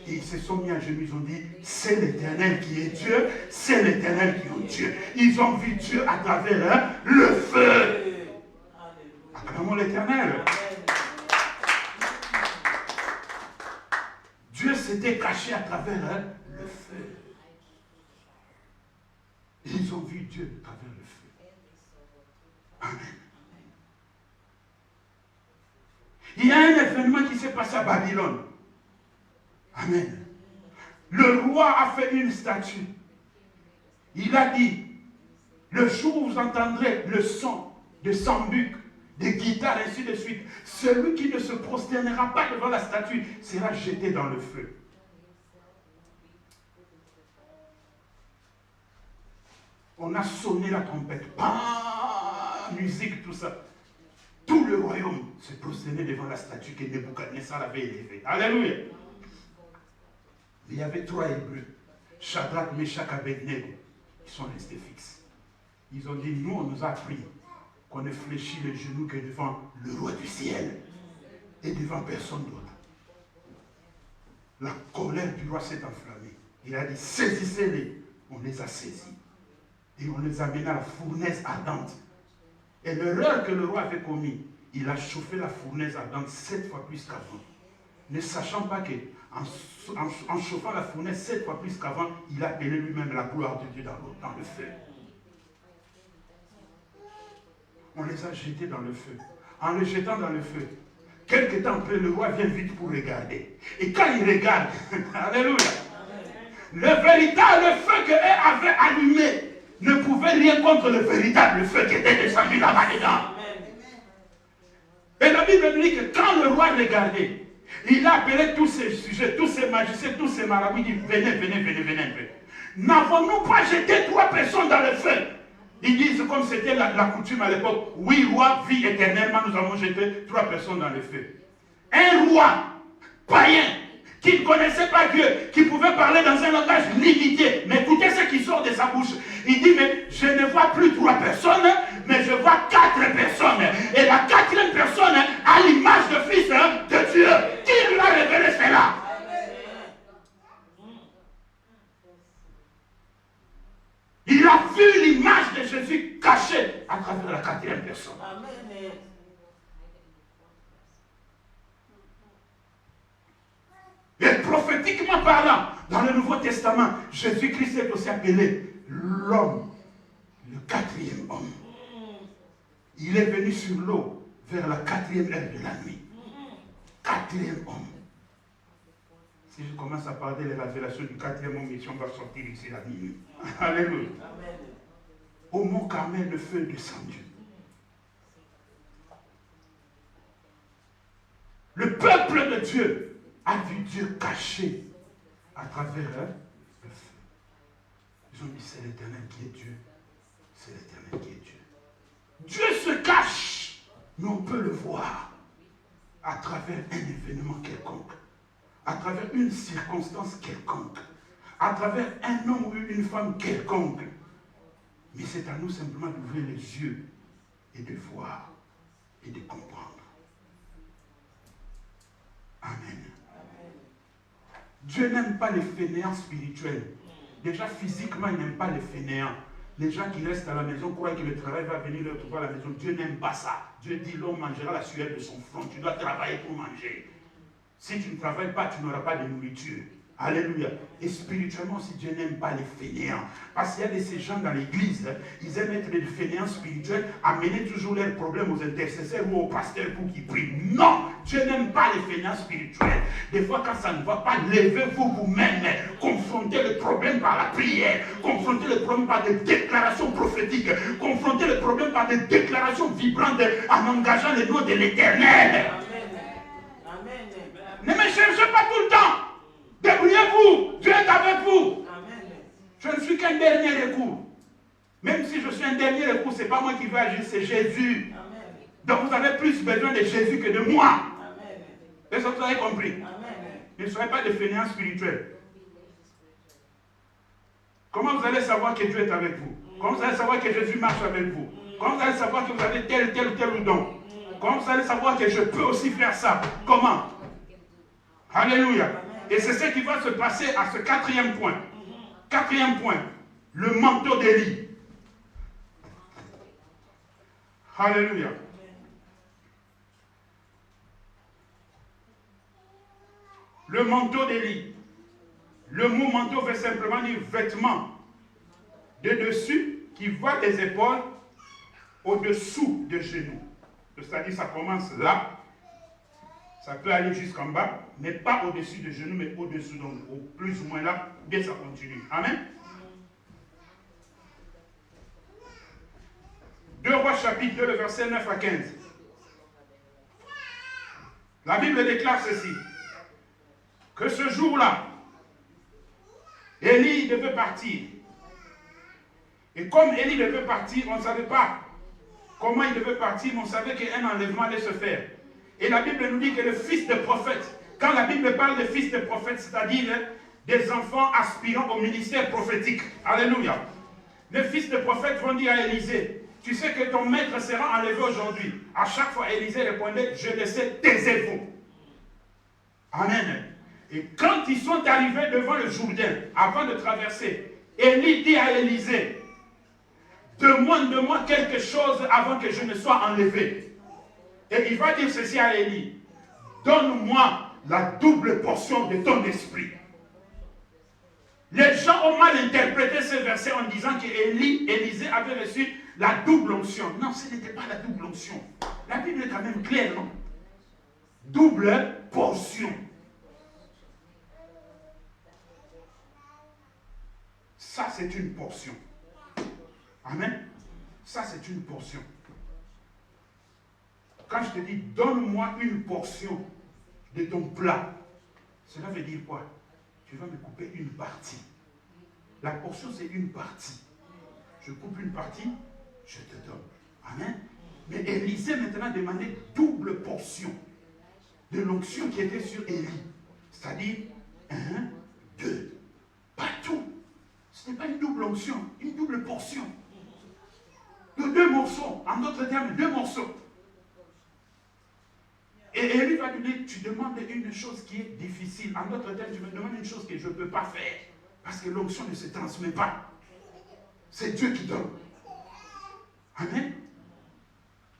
Et ils se sont mis à genoux, ils ont dit, c'est l'Éternel qui est Dieu, c'est l'Éternel qui est Dieu. Ils ont vu Dieu à travers le feu. Acclamons l'Éternel. Dieu s'était caché à travers le feu. Et ils ont vu Dieu à travers le feu. Amen. Il y a un événement qui s'est passé à Babylone. Amen. Le roi a fait une statue. Il a dit, le jour où vous entendrez le son de sambuc, de guitare, ainsi de suite, celui qui ne se prosternera pas devant la statue sera jeté dans le feu. On a sonné la trompette. Musique, tout ça. Tout le royaume se prosternait devant la statue que Nebuchadnezzar avait élevée. Alléluia. Il y avait 3 Hébreux, Shadrach, Meshach, Abednego, qui sont restés fixes. Ils ont dit, nous, on nous a appris qu'on ne fléchit les genoux que devant le roi du ciel et devant personne d'autre. La colère du roi s'est enflammée. Il a dit, saisissez-les. On les a saisis. Et on les a amenés à la fournaise ardente. Et l'erreur que le roi avait commis, il a chauffé la fournaise ardente 7 fois plus qu'avant. Ne sachant pas que en chauffant la fournaise 7 fois plus qu'avant, il a appelé lui-même la gloire de Dieu dans le feu. On les a jetés dans le feu. En les jetant dans le feu, quelque temps après, le roi vient vite pour regarder. Et quand il regarde, alléluia, le véritable feu qu'eux avaient allumé ne pouvait rien contre le véritable feu qui était descendu là-bas dedans. Et la Bible nous dit que quand le roi regardait, il a appelé tous ces sujets, tous ces magiciens, tous ces marabouts, il dit, venez, venez, venez, venez un peu. N'avons-nous pas jeté 3 personnes dans le feu? Ils disent, comme c'était la coutume à l'époque, oui, roi, vie éternellement, nous avons jeté 3 personnes dans le feu. Un roi païen, qui ne connaissait pas Dieu, qui pouvait parler dans un langage limité, mais écoutez ce qui sort de sa bouche. Il dit, mais je ne vois plus 3 personnes, mais je vois 4 personnes. Et la 4e personne a l'image de fils de Dieu. Qui lui a révélé cela? Il a vu l'image de Jésus cachée à travers la 4e personne. Amen. Et prophétiquement parlant, dans le Nouveau Testament, Jésus-Christ est aussi appelé l'homme, le 4e homme. Il est venu sur l'eau vers la 4e heure de la nuit. 4e homme. Si je commence à parler de la révélation du 4e homme, on va sortir ici la nuit. Alléluia. Au mont Carmel, le feu est descendu. Le peuple de Dieu a vu Dieu caché à travers le feu. Ils ont dit, c'est l'Éternel qui est Dieu. C'est l'Éternel qui est Dieu. Dieu se cache, mais on peut le voir à travers un événement quelconque, à travers une circonstance quelconque, à travers un homme ou une femme quelconque. Mais c'est à nous simplement d'ouvrir les yeux et de voir et de comprendre. Amen. Dieu n'aime pas les fainéants spirituels. déjà physiquement, ils n'aiment pas les fainéants. Les gens qui restent à la maison croient que le travail va venir leur trouver à la maison. Dieu n'aime pas ça. Dieu dit, l'homme mangera la sueur de son front. Tu dois travailler pour manger. Si tu ne travailles pas, tu n'auras pas de nourriture. Alléluia. Et spirituellement aussi, Dieu n'aime pas les fainéants. Parce qu'il y a de ces gens dans l'église, ils aiment être des fainéants spirituels, amener toujours leurs problèmes aux intercesseurs ou aux pasteurs pour qu'ils prient. Non, Dieu n'aime pas les fainéants spirituels. Des fois, quand ça ne va pas, levez-vous vous-même, confrontez le problème par la prière, confrontez le problème par des déclarations prophétiques, confrontez le problème par des déclarations vibrantes en engageant le nom de l'Éternel. Ne me cherchez pas tout le temps. Débrouillez-vous, Dieu est avec vous. Amen. Je ne suis qu'un dernier recours. Même si je suis un dernier recours, ce n'est pas moi qui vais agir, c'est Jésus. Amen. Donc vous avez plus besoin de Jésus que de moi. Est-ce que vous avez compris? Amen. Ne soyez pas des fainéants spirituels. Comment vous allez savoir que Dieu est avec vous? Comment vous allez savoir que Jésus marche avec vous? Comment vous allez savoir que vous avez tel don? Comment vous allez savoir que je peux aussi faire ça? Comment? Alléluia. Et c'est ce qui va se passer à ce quatrième point. Quatrième point, le manteau d'Élie. Alléluia. Le manteau d'Élie. Le mot manteau veut simplement dire vêtement de dessus qui va des épaules au-dessous des genoux. C'est-à-dire ça commence là. Ça peut aller jusqu'en bas, mais pas au-dessus des genoux, mais au-dessous, donc au plus ou moins là, bien ça continue. Amen. 2 Rois chapitre 2, le verset 9 à 15. La Bible déclare ceci, que ce jour-là, Élie devait partir. Et comme Élie devait partir, on ne savait pas comment il devait partir, mais on savait qu'un enlèvement allait se faire. Et la Bible nous dit que le fils de prophète, quand la Bible parle de fils de prophète, c'est-à-dire des enfants aspirant au ministère prophétique. Alléluia. Les fils de prophète vont dire à Élisée, tu sais que ton maître sera enlevé aujourd'hui. À chaque fois, Élisée répondait, je le sais, taisez-vous. Amen. Et quand ils sont arrivés devant le Jourdain, avant de traverser, Élie dit à Élisée, demande-moi quelque chose avant que je ne sois enlevé. Et il va dire ceci à Élie, donne-moi la double portion de ton esprit. Les gens ont mal interprété ce verset en disant qu'Élisée avait reçu la double onction. Non, ce n'était pas la double onction. La Bible est quand même claire, non? Double portion. Ça, c'est une portion. Amen. Ça, c'est une portion. Quand je te dis, donne-moi une portion de ton plat, cela veut dire quoi? Tu vas me couper une partie. La portion, c'est une partie. Je coupe une partie, je te donne. Amen. Mais Élisée maintenant demandait double portion de l'onction qui était sur Élie. C'est-à-dire, 1, 2, pas tout. Ce n'est pas une double onction, une double portion. De 2 morceaux, en d'autres termes, 2 morceaux. Et Élie va lui dire, tu demandes une chose qui est difficile. En d'autres termes, tu me demandes une chose que je ne peux pas faire. Parce que l'onction ne se transmet pas. C'est Dieu qui donne. Amen.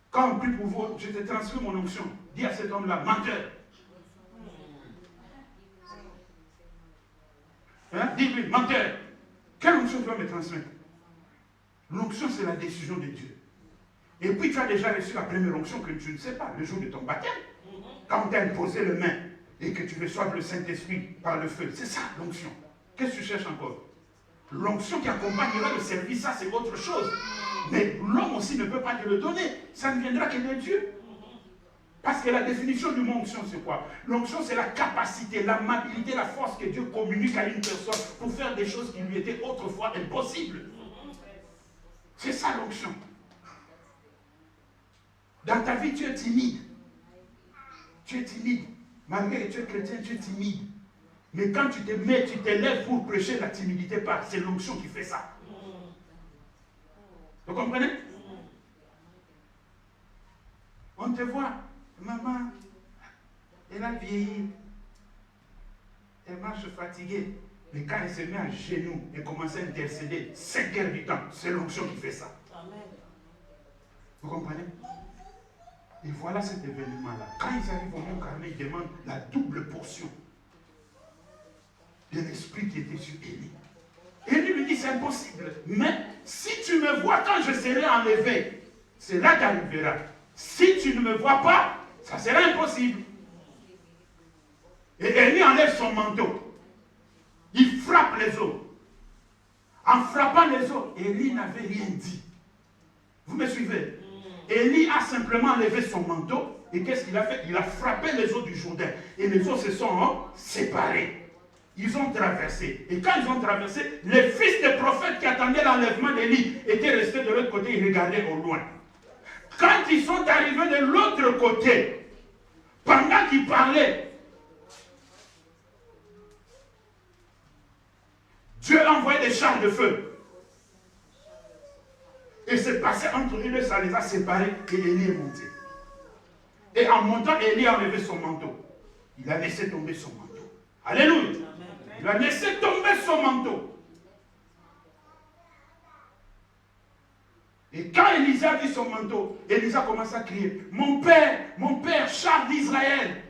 Quand on prie pour vous, je te transmets mon onction. Dis à cet homme-là, menteur. Hein? Dis-lui, menteur. Quelle onction tu vas me transmettre? L'onction, c'est la décision de Dieu. Et puis, tu as déjà reçu la première onction que tu ne sais pas, le jour de ton baptême. Quand tu as imposé les mains et que tu reçoives le Saint-Esprit par le feu. C'est ça, l'onction. Qu'est-ce que tu cherches encore? L'onction qui accompagnera le service, ça, c'est autre chose. Mais l'homme aussi ne peut pas te le donner. Ça ne viendra que de Dieu. Parce que la définition du mot onction, c'est quoi? L'onction, c'est la capacité, l'amabilité, la force que Dieu communique à une personne pour faire des choses qui lui étaient autrefois impossibles. C'est ça l'onction. Dans ta vie, tu es timide. Tu es timide. Malgré que tu es chrétien, tu es timide. Mais quand tu te mets, tu t'élèves pour prêcher, la timidité part. C'est l'onction qui fait ça. Vous comprenez? On te voit, maman, elle a vieilli. Elle marche fatiguée. Mais quand il se met à genoux et commence à intercéder 5 heures du temps, c'est l'onction qui fait ça. Amen. Vous comprenez? Et voilà cet événement-là. Quand ils arrivent au Mont Carmel, ils demandent la double portion de l'esprit qui était sur Élie. Élie lui dit, c'est impossible. Mais si tu me vois quand je serai enlevé, c'est là que tu arriveras. Si tu ne me vois pas, ça sera impossible. Et Élie enlève son manteau. Il frappe les eaux. En frappant les eaux, Élie n'avait rien dit. Vous me suivez? Élie a simplement enlevé son manteau. Et qu'est-ce qu'il a fait? Il a frappé les eaux du Jourdain. Et les eaux se sont séparées. Ils ont traversé. Et quand ils ont traversé, les fils des prophètes qui attendaient l'enlèvement d'Élie étaient restés de l'autre côté, ils regardaient au loin. Quand ils sont arrivés de l'autre côté, pendant qu'ils parlaient, Dieu a envoyé des chars de feu. Et c'est passé entre eux, ça les a séparés et Élie est monté. Et en montant, Élie a enlevé son manteau. Il a laissé tomber son manteau. Alléluia. Il a laissé tomber son manteau. Et quand Élisa a vu son manteau, Élisa commence à crier, mon père, char d'Israël.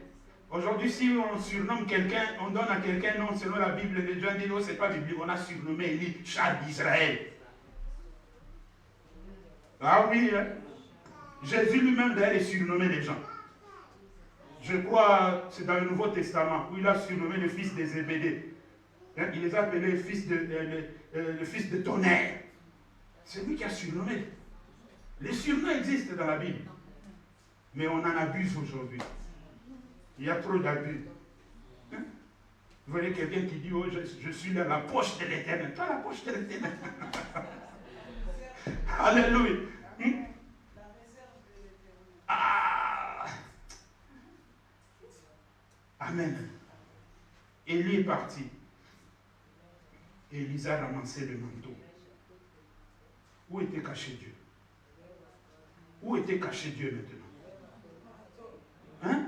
Aujourd'hui, si on surnomme quelqu'un, on donne à quelqu'un un nom selon la Bible, les gens disent, oh, c'est pas biblique, on a surnommé Élie, char d'Israël. Ah oui, hein? Jésus lui-même d'ailleurs est surnommé les gens. Je crois, c'est dans le Nouveau Testament, où il a surnommé le fils des Zébédée. Hein? Il les a appelés le fils de tonnerre. C'est lui qui a surnommé. Les surnoms existent dans la Bible. Mais on en abuse aujourd'hui. Il y a trop d'abus. Hein? Vous voyez quelqu'un qui dit, oh, je suis dans la poche de l'Éternel. Pas la poche de l'Éternel. Alléluia. Ah. Amen. Élie est parti. Et Élisa a ramassé le manteau. Où était caché Dieu? Où était caché Dieu maintenant? Hein?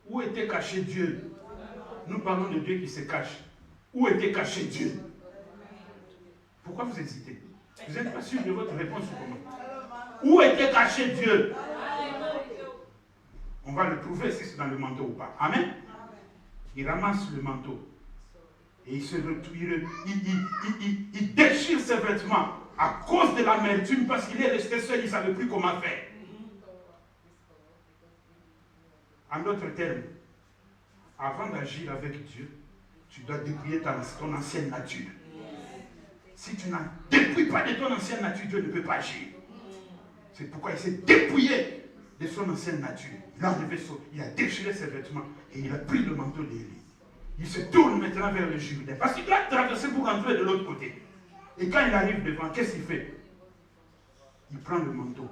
Où était caché Dieu? Nous parlons de Dieu qui se cache. Où était caché Dieu? Pourquoi vous hésitez? Vous n'êtes pas sûr de votre réponse ou comment? Où était caché Dieu? On va le prouver si c'est dans le manteau ou pas. Amen. Il ramasse le manteau. Et il déchire ses vêtements à cause de l'amertume parce qu'il est resté seul, il ne savait plus comment faire. En d'autres termes, avant d'agir avec Dieu, tu dois dépouiller ton ancienne nature. Si tu n'en dépouilles pas de ton ancienne nature, Dieu ne peut pas agir. C'est pourquoi il s'est dépouillé de son ancienne nature. Il a enlevé il a déchiré ses vêtements et il a pris le manteau d'Élie. Il se tourne maintenant vers le Jourdain parce qu'il doit traverser pour rentrer de l'autre côté. Et quand il arrive devant, qu'est-ce qu'il fait? Il prend le manteau.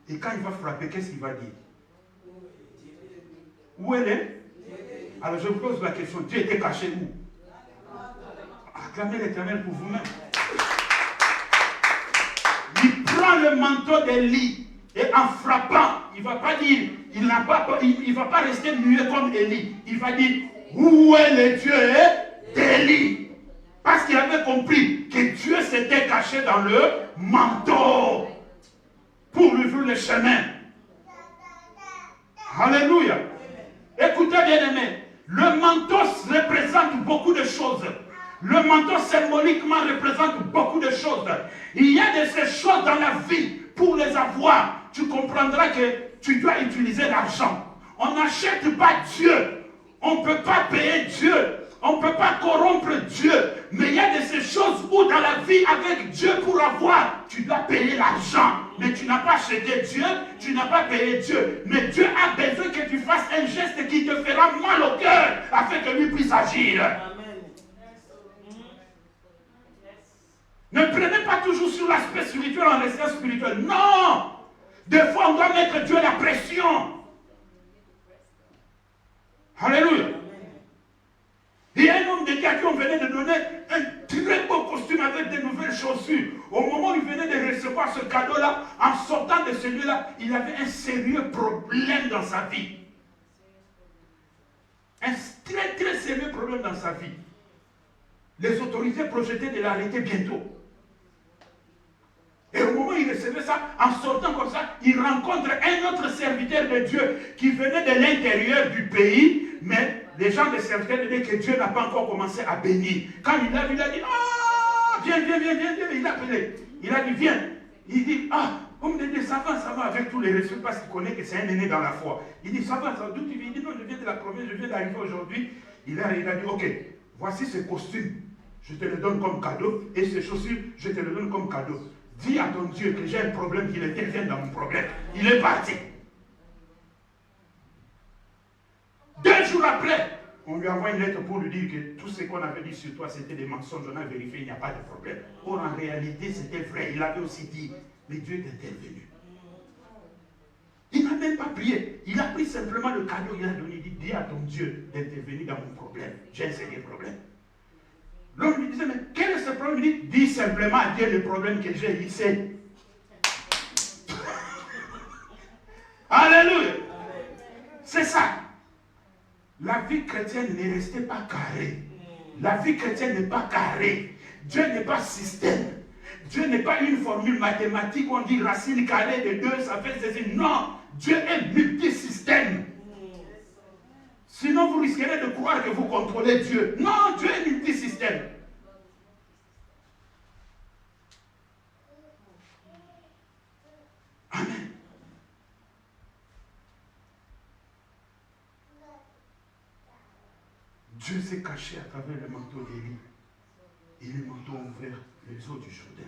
Et quand il va frapper, qu'est-ce qu'il va dire? Où elle est? Alors je vous pose la question, Dieu était caché où? Acclamez l'Éternel pour vous-même. Il prend le manteau d'Élie et en frappant, il ne va pas dire, il ne va pas rester muet comme Élie. Il va dire, où est le Dieu d'Élie? Parce qu'il avait compris que Dieu s'était caché dans le manteau pour lui ouvrir le chemin. Alléluia. Écoutez bien aimé, le manteau représente beaucoup de choses. Le manteau symboliquement représente beaucoup de choses. Il y a de ces choses dans la vie, pour les avoir, tu comprendras que tu dois utiliser l'argent. On n'achète pas Dieu. On ne peut pas payer Dieu. On ne peut pas corrompre Dieu. Mais il y a de ces choses où dans la vie avec Dieu pour avoir, tu dois payer l'argent. Mais tu n'as pas acheté Dieu, tu n'as pas payé Dieu. Mais Dieu a besoin que tu fasses un geste qui te fera mal au cœur afin que lui puisse agir. Ne prenez pas toujours sur l'aspect spirituel en restant spirituel. Non! Des fois, on doit mettre Dieu la pression. Alléluia. Il y a un homme de Dieu à qui on venait de donner un très beau costume avec de nouvelles chaussures. Au moment où il venait de recevoir ce cadeau-là, en sortant de celui-là, il avait un sérieux problème dans sa vie. Un très très sérieux problème dans sa vie. Les autorités projetaient de l'arrêter bientôt. Et au moment où il recevait ça, en sortant comme ça, il rencontre un autre serviteur de Dieu qui venait de l'intérieur du pays, mais les gens des serviteurs disaient que Dieu n'a pas encore commencé à bénir. Quand il l'a vu, il a dit, ah, viens, il l'a appelé. Il a dit, viens. Il dit, ah, vous me dites, ça va, avec tous les respects, parce qu'il connaît que c'est un aîné dans la foi. Il dit, ça va, d'où tu viens? Il dit, non, je viens de la province, je viens d'arriver aujourd'hui. Il a dit, ok, voici ce costume, je te le donne comme cadeau, et ces chaussures, je te le donne comme cadeau. Dis à ton Dieu que j'ai un problème, qu'il intervienne dans mon problème. Il est parti. 2 jours après, on lui envoie une lettre pour lui dire que tout ce qu'on avait dit sur toi, c'était des mensonges. On a vérifié, il n'y a pas de problème. Or, en réalité, c'était vrai. Il avait aussi dit, mais Dieu est intervenu. Il n'a même pas prié. Il a pris simplement le cadeau, il a donné. Il dit, dis à ton Dieu d'intervenir dans mon problème. J'ai un sérieux problème. L'homme lui disait, mais quel est ce problème? Il dit, dis simplement à Dieu le problème que j'ai, il sait. Alléluia. C'est ça. La vie chrétienne ne restait pas carrée. La vie chrétienne n'est pas carrée. Dieu n'est pas système. Dieu n'est pas une formule mathématique où on dit racine carrée de 2, ça fait ceci. Non, Dieu est multisystème. Sinon, vous risquerez de croire que vous contrôlez Dieu. Non, Dieu est multisystème. Amen. Dieu s'est caché à travers le manteau d'Élie. Et le manteau a ouvert les eaux du Jourdain.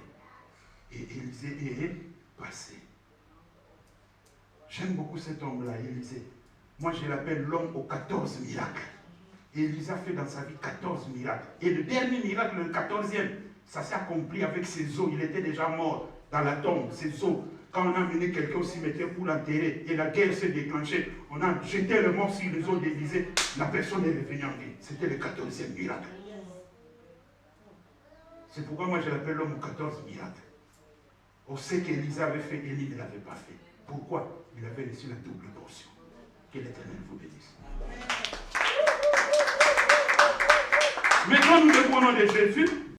Et Élisée est passé. J'aime beaucoup cet homme-là, Élisée. Moi, je l'appelle l'homme aux 14 miracles. Et Élisée a fait dans sa vie 14 miracles. Et le dernier miracle, le 14e, ça s'est accompli avec ses os. Il était déjà mort dans la tombe, ses os. Quand on a amené quelqu'un au cimetière pour l'enterrer et la guerre s'est déclenchée, on a jeté le mort sur les os d'Élisée. La personne est revenue en vie. C'était le 14e miracle. C'est pourquoi moi je l'appelle l'homme aux 14 miracles. On sait qu'Élisée avait fait, Élie ne l'avait pas fait. Pourquoi? Il avait reçu la double portion. Que l'Éternel vous bénisse. Maintenant, nous dépendons de Jésus.